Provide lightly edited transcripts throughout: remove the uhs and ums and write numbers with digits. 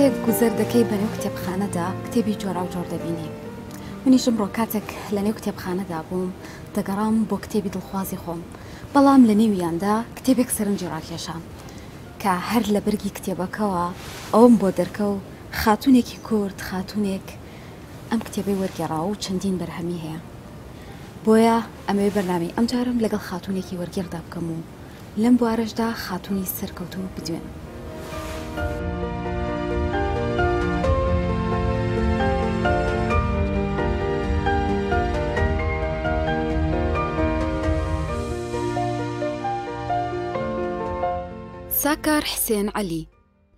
کاتێک گوزەر دەکەی بەنێو کتێبخانەدا کتێبی جۆرا و جۆر دەبینی. منیش ئەمڕۆ کاتێک لەنێو کتێبخانەدا بووم دەگەڕام بۆ کتێبی دڵخوازی خۆم، بەڵام لە نێویاندا کتێبێک سەرنجی ڕاکێشام کە هەر لە بەرگی کتێبەکەوە ئەوم بۆ دەرکە و خاتونێکی کورد خاتونێک ئەم کتێبەی وەرگێڕاوە و چەندین بەرهەمی هەیە. بۆیە ئەمەوێ بەرنامەی ئەم جارم لەگەڵ خاتونێکی وەرگێڕدا بکەم و لەم بوارەشدا خاتونی سەرکەوتوو بدوێن. ساکار حسێن عەلی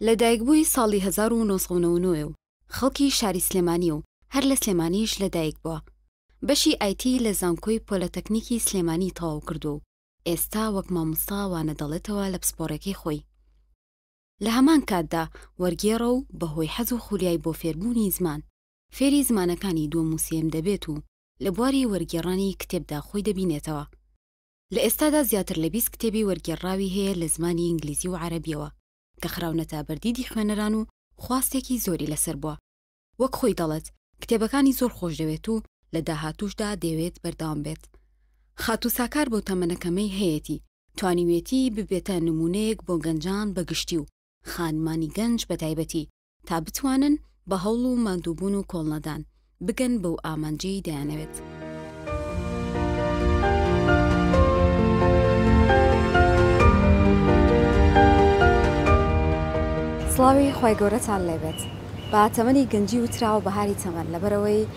لەدایکبووی ساڵی 1990 و خەڵکی شاری سلێمانی و هەر لە سلێمانیش لەدایک بووە. بەشی ئایتی لە زانکۆی پۆلەتەکنیکی سلێمانی تەواو کردو و ئێستا وەک مامۆستا وانە دەڵێتەوە لە پسپۆڕەکەی خۆی. لە هەمان کاتدا وەرگێڕە و بەهۆی حەز و خولیای بۆ فێربوونی زمان فێری زمانەکانی دووەم و سێم دەبێت و لە بواری وەرگێڕانی کتێبدا خۆی دەبینێتەوە. لە ئێستادا زیاتر لە 20 کتێبی وەرگێڕاوی هەیە لە زمانی ئینگلیزی و عەرەبیەوە کە خراونەتە بەردیدی خوێنەران و خواستێکی زۆری لەسەر بووە. وەک خۆی دەڵێت کتێبەکانی زۆر خۆش دەوێت و لە داهاتووشدا دەوێت بەردەوام بێت. خاتوو ساکار بۆ تەمەنەکەمەی هەیەی توانیوێتی ببێتە نمونەیەک بۆ گەنجان بەگشتی و خانمانی گەنج بەتایبەتی تا بتوانن بە هەوڵ و ماندووبوون و کۆڵنەدان بگەن بەو ئامانجەی دەیانەوێت. سڵاوی خۆی گەورەتان لێبێت. با تەمەنی گەنجی و تراوە بەهاری تەمەن لەبەرەوەی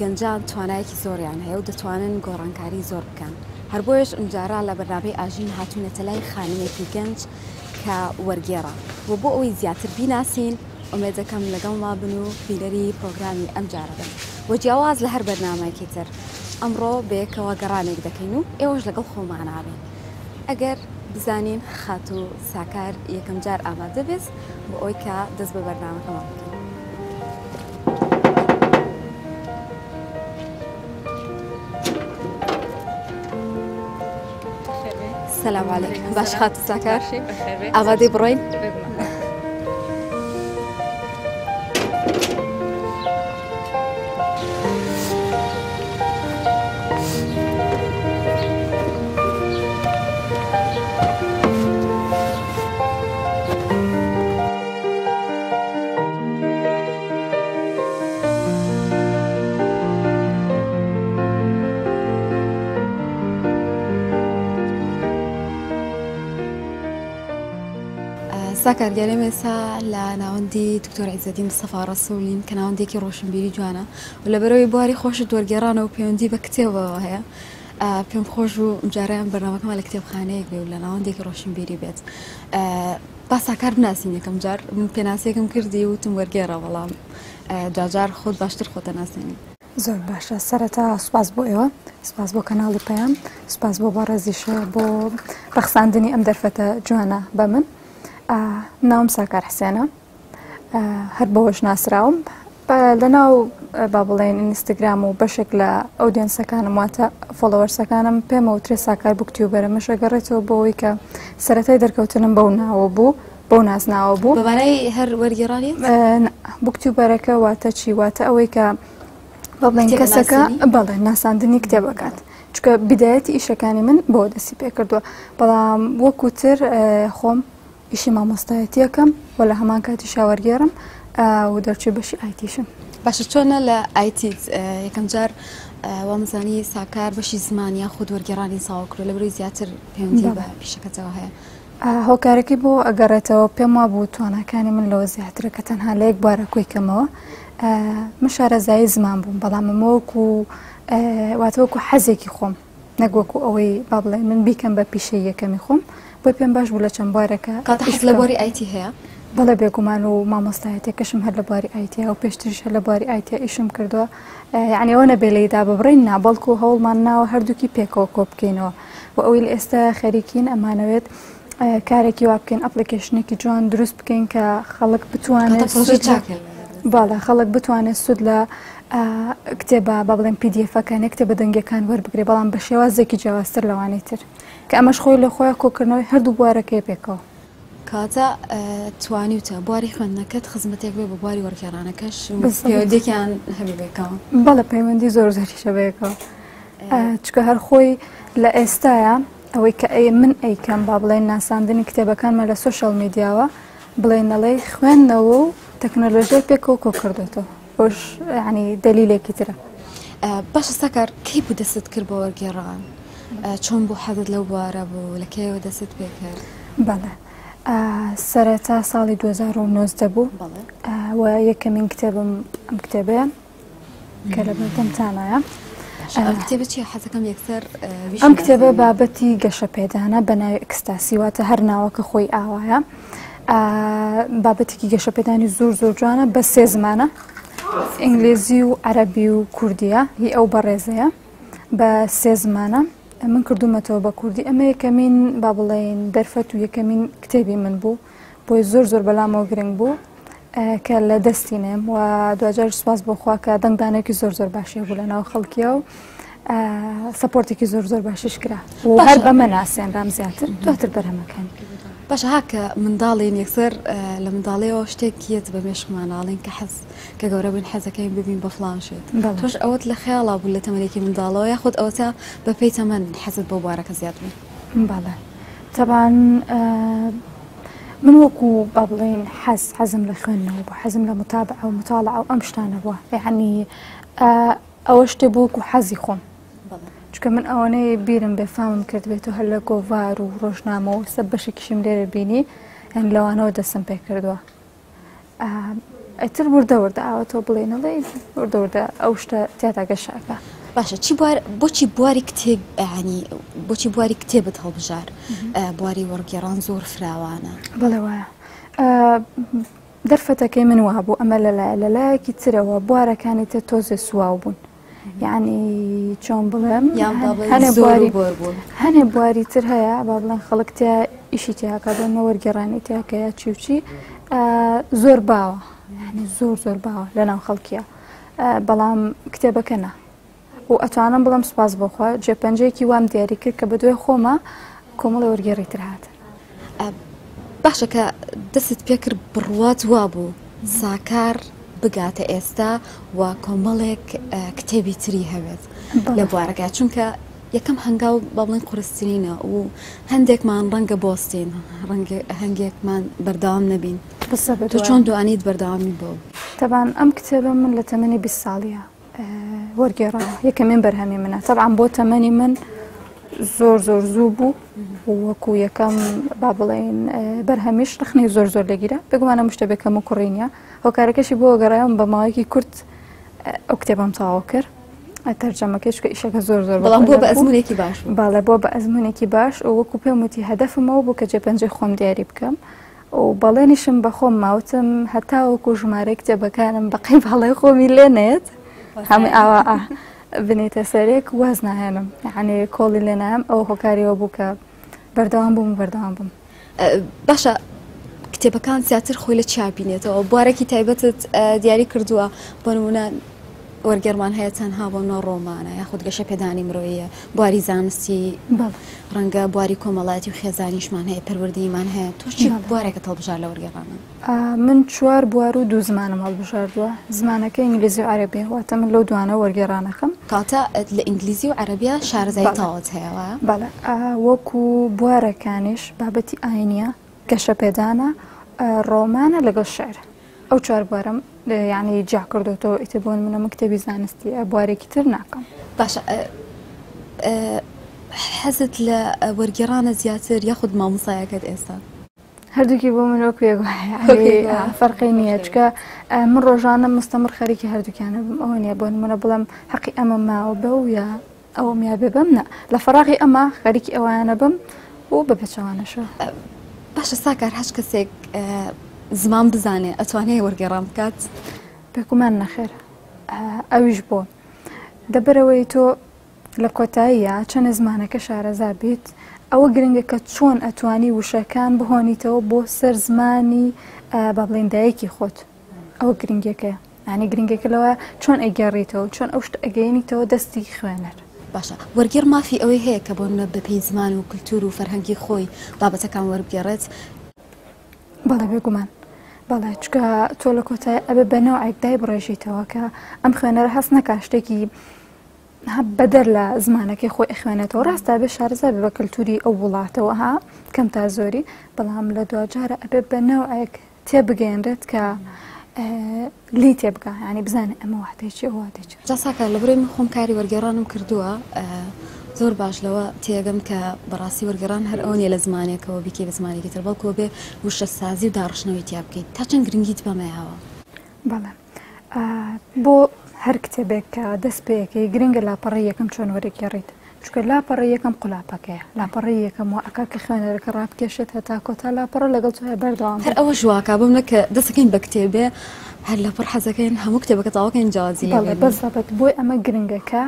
گەنجان توانایەکی زۆریان هەیە و دەتوانن گۆڕانکاری زۆر بکەن. هەر بۆیش ئەمجارە لە بەرنامەی ئاژین هاتوونەتە لای خانمێکی گەنج کە وەرگێڕە و بۆ ئەوەی زیاتر بیناسین ئومێدەکەم لەگەڵما بن و بینەری پرۆگرامی ئەم جارە بن و جیاواز لە هەر بەرنامەیەکی تر ئەمڕۆ بەیەکەوە گەڕانێک دەکەین و ئێوەش لەگەڵ خۆماناوین. ئەگەر بزانین خاتوو ساکار یەکەم جار ئامادە بێت بۆ ئەوی کە دەست بە بەرنامەکەمان بکەین. سلام علیکم. باش خاتوو ساکار ئامادەی بڕۆین؟ ساکار گەلێم ئێستا لە ناوەندی دکتۆر عیزەدین مستەفا ڕەسوولین کە ناوەندێکی ڕۆشنبیری جوانە و لەبەرەوەی بواری خۆشت وەرگێڕانە و پەیوەندی بە کتێبەوە هەیە. پێم خۆش و جاریان بەرنامەکەمان لە کتێبخانەیەک بێ و لە ناوەندێکی ڕۆشنبیری بێت. با ساکار بناسین یەکەم جار پێناسیەکەم کردی و تم وەرگێڕە بەڵام جاجار خۆت باشتر خۆتە ناسێنی. زۆر باشە. سەرەتا سوپاس بۆ ئێوە، سوپاس بۆ کەناڵی پەیام، سوپاس بۆ بەڕێزیشە بۆ ڕەخساندنی ئەم دەرفەتە جوانە بە من. ناوم ساکار حسێنە، هەر بەوەش ناسراوم لە ناو با بڵێن ئینستاگرام و بەشێک لە ئەودێنسەکانم واتە فۆلۆوەرسەکانم پێمەوترێ ساکار بووکتیوبەرە مەشەگەڕێتەوە بۆ ئەوەی کە سەرەتای دەرکەوتنم بەو ناوە بوو بەو نازناوە بوو. بەمانای هەر وەرگێڕانی بووکتیوبەرەکە واتە چی؟ واتە ئەوەی کە با بڵێن کەسەکە بەڵێ ناساندنی کتێبەکات، چکە بدایەتی ئیشەکانی من بۆ دەستی پێ کردووە، بەڵام وەکوتر خۆم ئیشی مامۆستایەتیەکەم و لە هەمان کاتی شاوەرگێڕم و دەرچوی بەشی ئایتیشم. باشە چۆنە لە ئایتیت یەکەم جار وامزانی ساکار بەشی زمانیا خود وەرگێڕانی ساوە کرد لەبەرەوەی زیاتر پەیوەندی بە پیشەکەتەوە هەیە. هۆکارێکی بۆ ئەگەڕێتەوە پێم وا بوو تواناکانی من لەوە زیاترە کە تەنها لە یەک بارە کویکەمەوە من شارەزایی زمان بووم بەڵام ئەمەوەکو واتەوەکو حەزێکی خۆم نەگوەکو ئەوەی با بڵێ من بیکەم بە پیشەی یەکەمی خۆم بۆ پێم باش بوو لە چەند بارەکە لە بۆری ئایتی هەیە بەڵێ بێگومان و مامۆستایەتێکەشم هەر لە باری ئایتیا و پێشتریش هەر لە باری ئایتیا ئیشم کردووە یعنی ئەوە نەبێ لەیدا ببڕین نا بەڵکو هەوڵمان ناوە هەردووکی پێکەوە کۆ بکەینەوە و ئەوەی لە ئێستا خەریکین ئەمانەوێت کارێکی وا بکەین ئەپلیکیشنێکی جوان دروست بکەین کە خەڵک بتوانێت باڵە خەڵک بتوانێت سود لە کتێبە با بڵێن پیدیفەکان کتێبە دەنگەکان وەربگرێ بەڵام بە شێوازێکی جیاوازتر لەوانەی تر کە ئەمەش خۆی لە خۆیان کۆکردنەوەی هەردوو بوارەکەی پێکەوە کاتە توانیوتە بواری خوێندنەکەت خزمەتێک بێ بە بواری وەرگێڕانەکەش پەیوەندیێکیان هەبێکەوە بەڵە پەیوەندی زۆر زۆریشە بەیەکەوە چکە هەر خۆی لە ئێستاە ئەوەی کە من ئەیکەم با بڵێن ناساندنی کتێبەکانمە لە سوشەل میدیاوە بڵێنەڵێ خوێندنەوە و تەکنۆلۆژیای پێکەوە کۆ کردێتەوە ئەوش ینی دلیلێکی ترە باشە سەکار کەی بوو دەست کرد بە وەرگێڕان چۆن بوو حەزت لەو بوارە بوو لە کێوە دەست پێ کرد بەڵێ سەرەتا ساڵی 2009 بوو و یەکەمین کتێبم ئەم کتێبەیە کە لە بەردەمتانایە کتێبە چیە حەزەکەم یەکسەر ئەم کتێبە بابەتی گەشە پێدانە بە ناوی ئەکستاسی واتە هەر ناوەکە خۆی ئاوایە بابەتێکی گەشە پێدانی زۆر زۆر جوانە بە سێ زمانە ئینگلیزی و عەرەبی و کوردیە هی ئەو بەڕێزەیە بە سێ زمانە من کردومەتەوە بە کوردی ئەمە یەکەمین با بڵێن دەرفەت و یەکەمین کتێبی من بوو بۆی زۆر زۆر بەلامەوە گرنگ بوو کە لە دەستی نێم و دوجار سواز بۆخوا کە دەنگدانێکی زۆر زۆر باشی بوو لە ناو خەڵکیە و سەپۆرتێکی زۆر زۆر باشیش کرا و هەر بەمە ناسێنرام زیاتر دواتر بەرهەمەکەن باشە هاکە منداڵین یەکسەر لە منداڵیەوە شتێکیت بە مێشکماناڵین کە حەز کە گەورە بن حەزەکەین ببین بە فڵان شێت تۆش ئەوت لە خەیاڵا بوو لە تەمەێکی منداڵەوە یاخود ئەوەتە بە پێی تەمەن حەزت بۆ بوارەکە زیاد بوو باڵێ طبعا من وەکو با بڵێن حەزم لە خوێندنەوە بوو حەزم لە متابعە و مطالعە و ئەم شتانە بووە یعنی ئەوە شتێ بوو وەکو حەزی خۆم چکە من ئەوانەی بیرم بێفامم کرد بێت و هەر لە گۆڤار و ڕۆژنامە و سە بەشێکیشم لێرە بینی هەن لەوانەوە دەستم پێ کردووە ئەتر وردەوردە ئاوەتەوە بڵێنەڵێ وردەوردە ئەو شتە تێدا گەشاکە باشە بۆچی بواری کتێب ینی بۆچی بواری کتێبت هەڵبژار بواری وەرگێڕان زۆر فراوانە بڵێ وایە دەرفەتەکەی من وا بوو ئەمە لەلایەکی ترەوە بوارەکانی تە تۆزێ سواو بوون یعنی چۆن بڵێم هەنێ بواری تر هەیە با بڵێن خەڵک تیا ئیشی تیاکە بەمە وەرگێڕانی تیاکەیە چی زۆر باوە یعنی زۆر زۆر باوە لە ناو خەڵکیە بەڵام کتێبەکەنە و ئەتوانم بڵم سپاس بۆخوا جێپەنجەیەکی وام دیاری کرد کە بە دوێ خۆمە کۆمەڵی وەرگێڕی تر هاتن باشە کە دەست پێکرد بڕوات وا بوو ساکار بگاتە ئێستا و کۆمەڵێک کتێبی تری هەوێت لە بوارەکە چونکە یەکەم هەنگاو بە بڵێن قورسترینە و هەندێکمان ڕەنگە بۆستین هەنگێکمان بەردەوام نەبین تۆ چۆن دوانیت بەردەوامی بۆ تەبان ئەم کتێبە من لە تەمەنی 20 ساڵیە وەرگێڕەوە یەکەمین بەرهەمی منە تەبعاً بۆ تەمەنی من زۆر زۆر زوو بوو وەکو یەکەم با بڵێن بەرهەمیش ڕخنەی زۆر زۆر لەگیرە بگومانە مشتەبێکەم و کوڕینە هۆکارەکەشی بۆ گەڕایەوە بە ماوەیەکی کورت ئەو کتێبم تەواو کرد تەرجەمەکەش کە ئیشەکە زۆر زۆر بەڵام بۆ بە ئەزمونێکی باش باڵێ بۆ بە ئەزمونێکی باش و وەکو پێم وتی هەدەفمەوە بوو کە جێپەنجەی خۆم دیاری بکەم و بەڵێنیشم بە خۆم ماوتم هەتا وەکو ژمارە کتێبەکانم بەقەی باڵای خۆمی لێ نێت هەمووی ئاوا بنێتە سەرێک واز ناهێنم یعنی کۆڵی لێ نام ئەو هۆکاریەوە بوو کە بەردەوام بووم باشە کتێبەکان زیاتر خۆی لە چابینێتەوە بوارێکی تایبەتت دیاری کردووە بۆ نمونە وەرگێڕمان هەیە تەنها بۆ نۆ ڕۆمانە یاخود گەشە پێدانی مرۆیە بواری زانستی ڕەنگە بواری کۆمەڵایەتی و خێزانیشمان هەیە پەروەردەیمان هەیە تۆچی بوارێکە هەڵبژار لە وەرگێڕانە من 4 بوار و 2 زمانم هەڵبژاردووە زمانەکە ئینگلیزی و عەرەبی واتە من لەو دوانە وەرگێڕانەکەم کاتە لە ئینگلیزی و عەرەبیە شارەزای تاوت هەیەوە بەڵێ وەکو بوارەکانیش بابەتی ئاینیە گەشە پێدانە ڕۆمانە لەگەڵ شعر ئەو 4 بوارم یعنی جا کردوەوە ئیتر بۆن منە کتێبی زانستی بوارێکی تر ناکەم باشە حەزت لە وەرگێڕانە زیاتر یاخود مامۆسایەکەت ئێستا؟ هەردووکی بۆ من وەکو فەرقی نییە چکە من ڕۆژانە مستەمر خەریکی هەردووکیانە بم ئەوە نیە بۆ نمونە بڵێم حەقی ئەمە ماوە بە و یا ئەوم یا بێ بەم نە لە فەراغی ئەمە خەریکی ئەوانە بم و بە پێچەوانەشەوە. باشە ساکار هەچ کەسێک زمان بزانێ ئەتوانێت وەرگێڕان بکات؟ پێکومان نەخێر ئەویش بۆ دەبەرەوەی تۆ لە کۆتاییە چەند زمانەکە شارەزا بیت ئەوە گرنگە کە چۆن ئەتوانی وشەکان بهۆنیتەوە بۆ سەر زمانی با بڵێن دایکی خۆت ئەوە گرنگەکەیە ینی گرنگێکە لەوە چۆن ئەگەڕیتەوە چۆن ئەو شتە ئەگەینیتەوە دەستی خوێنەر. باشە وەرگێڕ مافی ئەوەی هەیە کە بۆ منە بەپێی زمان و کولتور و فەرهەنگی خۆی بابەتەکان وەربگێڕێت؟ بەڵێ بێگومان بەڵێ چکە تۆ لە کۆتای ئەبێ بەنەوەیەک دای بڕێژیتەوە کە ئەم خوێنەرە هەست نەکا شتێکی بەدەر لە زمانەکەی خۆی ئەخوێنێتەوە ڕاستە بێ شارەزا بێ بە کەلتوری ئەو وڵاتەوە ها کەم تا زۆری بەڵام لە دوجارە ئەبێ بەنەوەیەک تێبگەێنرێت کە لی تێبگا ینی بزانێ ئەمە واتێکی ئەو واتێکی. جاساکە لە بڕێ من خۆم کاری وەرگێڕانم کردووە زۆر باش لەوە تێگەم کە بەڕاستی وەرگێڕان هەر ئەوە نیە لە زمانێکەوە بیکێ بە زمانێکی تر بەڵکو بێ وشە سازی و داڕشنەوەی تیا بکەیت تا چەند گرنگیت بەمەیەوە؟ بەڵێ بۆ هەر کتێبێک کە دەست پێەکەی گرنگە لاپەڕی یەکەم چۆن وەرەگێڕیت چکە لاپەڕی یەکەم قولاپەکەیە لاپەڕی یەکەم و ئەکا کە خوێنەرەکە ڕابکێشێت هەتا کۆتا لاپەڕە لەگەڵ توی بەردەوام هەر ئەوە ژواکە بم نەکە دەستەکەین بە کتێبێ هەر لەپەڕ حەزەکەین هەموو کتێبەکە تاواکەین جیازی لێ بەزەبەت بۆی ئەمە گرنگەکە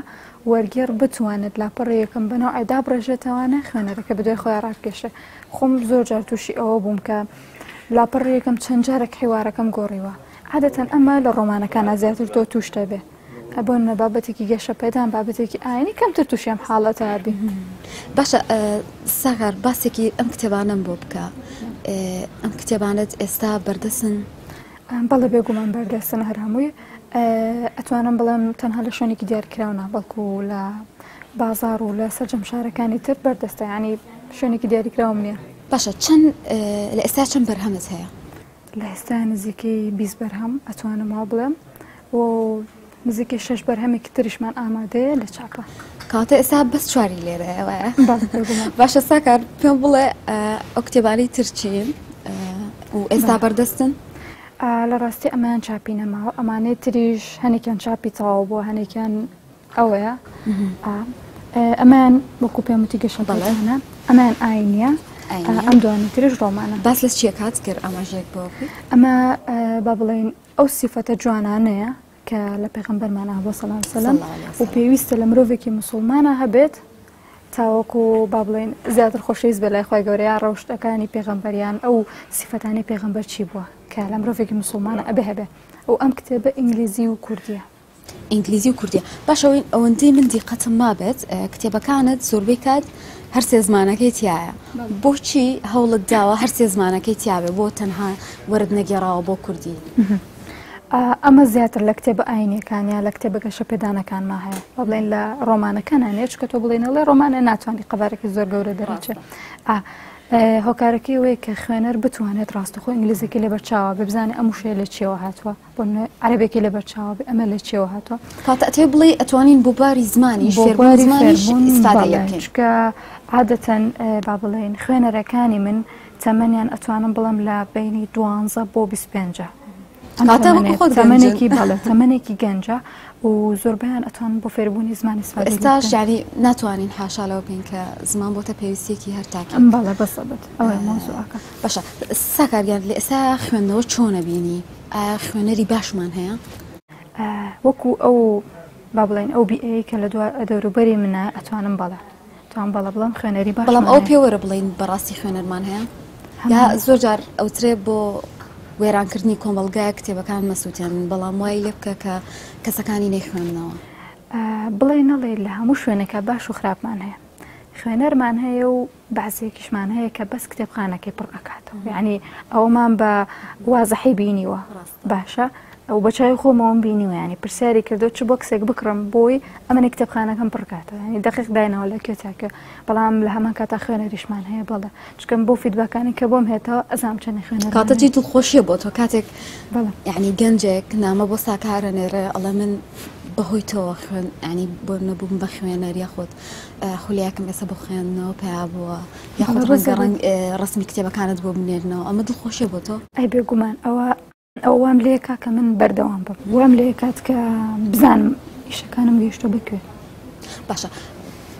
وەرگێڕ بتوانێت لاپەڕی یەکەم بنەوە ئەدا بڕێژێتەوانە خوێنەرەکە بدوێ خۆی ڕابکێشێ. خۆم زۆر جار تووشی ئەوە بووم کە لاپەڕی یەکەم چەند جارێک حیوارەکەم گۆڕیوە عادەتەن ئەمە لە ڕۆمانەکانە زیاتر تۆ تووشتە بێ ئەبوون بابەتێکی گەشە پێدان بابەتێکی ئاینی کەمتر تووشیم حاڵەتە بی. باشە ساغار باسێکی ئەم کتێبانم بۆ بکە ئەم کتێبانت ئێستا بەردەسن؟ بەڵێ بێگومان بەردەستن هەر هەمووی ئەتوانم بڵێم تەنها لە شوێنێکی دیارکراونە بەڵکو لە بازار و لە سەرجەم شارەکانی تر بەردەستە ینی شوێنێکی دیاریکراوم نییە. باشە چەند لە ئێستا چەند بەرهەمت هەیە؟ لە ئێستا نزیکەی 20 بەرهەم ئەتوانمەوە بڵێم و نزیکەی 6 بەرهەمێکی تریشمان ئامادەیە لە چاپە. کاتە ئێستا بەس چواری لێرەوەە. باشە ساکار پێم بڵێ ئەو کتێبانی ترچین و ئێستا بەردەستن؟ لە ڕاستی ئەمان چاپی نەماوە ئەمانەی تریش هەنێکیان چاپی تەواو بۆ هەنێکیان ئەوەیە ئەمان وەکو پێم وتی گەشەدەڵێنە ئەمان ئاینیە ئەم دوانی تریش ڕۆمانە. باس لە چیە کات کرد ئاماژەیەک بۆ ئەمە با بڵێن ئەو سیفەتە جوانانەیە کە لە پێغەمبەرمانە بۆ سەڵام سەلام و پێویستە لە مرۆڤێکی مسلمانە هەبێت تاوەکو با بڵێن زیاتر خۆشەویست بێ لای خۆی گەورەیە ڕەوشتەکانی پێغەمبەریان ئەو سیفەتانی پێغەمبەر چی بووە کە لە مرۆڤێکی مسلمانە ئەبێ هەبێ و ئەم کتێبە ئینگلیزی و کوردیە. ئینگلیزی و کوردیە. باشەوەی ئەوەندەی من دیقەتم مابێت کتێبەکانت زۆربەی کات هەر سێ زمانەکەی تایە بۆچی هەوڵت داوە هەر سێ زمانەکەی تیاوێ بۆ تەنها وەرد نەگێڕاوە بۆ کوردی؟ ئەمە زیاتر لە کتێبە ئاینیەکانیان لە کتێبە گەشە پێدانەکانمان هەیە بە بڵێن لە ڕۆمانەکانانێت چکە تۆ بڵێنەڵێ ڕۆمانە ناتوانانی قەبارێکی زۆر گەورە دەرەچێت هۆکارەکەی وەیە کە خوێنەر بتوانێت ڕاستەخۆ ئینگلیزیەکە لێ بەرچاوە ببزانێ ئەم شێ لە چێوە هاتووە بۆ عەرەبێکی لێ بەرچاوە ئەمە لە چێوە هاتووە کاتە بڵێ ئەتوانین بۆ باری زمانی چکە عادەتەن با بڵێن خوێنەرەکانی من تەمەنیان ئەتوانم بڵم لە بینی 12 بۆ 25 تەمەنێکی باڵە تەمەنێکی گەنجە و زۆربیان ئەتوان بۆ فێربوونی زمانی سواری ئێستاش یاری ناتوانین حاشالەوە بین کە زمان بۆتە پێویستێکی هەر تاکە باڵە بەسەبەت ئەوەی مۆزوعەکە. باشە ساکارگیان لە ئێستا خوێندنەوە چۆنە بینی؟ ئایا خوێنەری باشمان هەیە؟ وەکو ئەو با بڵێن ئەو بیئەیە کە لە دەوروبەری منە ئەتوانم بەڵێ توان بەڵە بڵم خوێنەری باش بەڵام ئەو پێوەرە بڵین بەڕاستی خوێنەرمان هەیە یا زۆر جار ئەوترێ بۆ وێرانکردنی کۆمەڵگایە کتێبەکان مەسووتێن بەڵام وای لێ بکە کە کەسەکانی نەیخوێندنەوە؟ بڵێ نەڵێ لە هەموو شوێنەکە باش و خراپمان هەیە خوێنەرمان هەیە و بەعزێکیشمان هەیە کە بەس کتێبخانەکەی پڕ ئەکاتەوە یعنی ئەومان بە وازەحی بینیوە باشە ئەو بەچای خۆمەوەم بینیوە ینی پرسیاری کردو چ بۆ کسێک بکڕم بۆی ئەمەی کتێبخانەکەم پڕکاتەوە ینی دقیق داینەوە لە کوێتاکە بەڵام لە هەمان کاتا خوێنەریشمان هەیە بەڵێ چکەم بۆ فیدباکانی کە بۆم هێتەوە ئەزام چەندی خوێنەر کاتەجی دڵخۆشیە بۆ تۆ کاتێک یعنی گەنجێک نامە بۆ ساکارە نێرە ئەڵێ من بەهۆی تۆ خوێن ینی بۆ نەبووم بە خوێنەر یاخود خولیاکەم ئێستا بۆ خوێندنەوە پێیا بووە یاخود ڕەنگ ڕسمی کتێبەکانت بۆ بنێرنەوە ئەمە دڵخۆشیە بۆ تۆ؟ ئەی بێگومان ئەو وام لێ کاکە من بەردەوام بم وام لێ کات کە بزانم ئیشەکانم گەیشتۆ بکوێ. باشە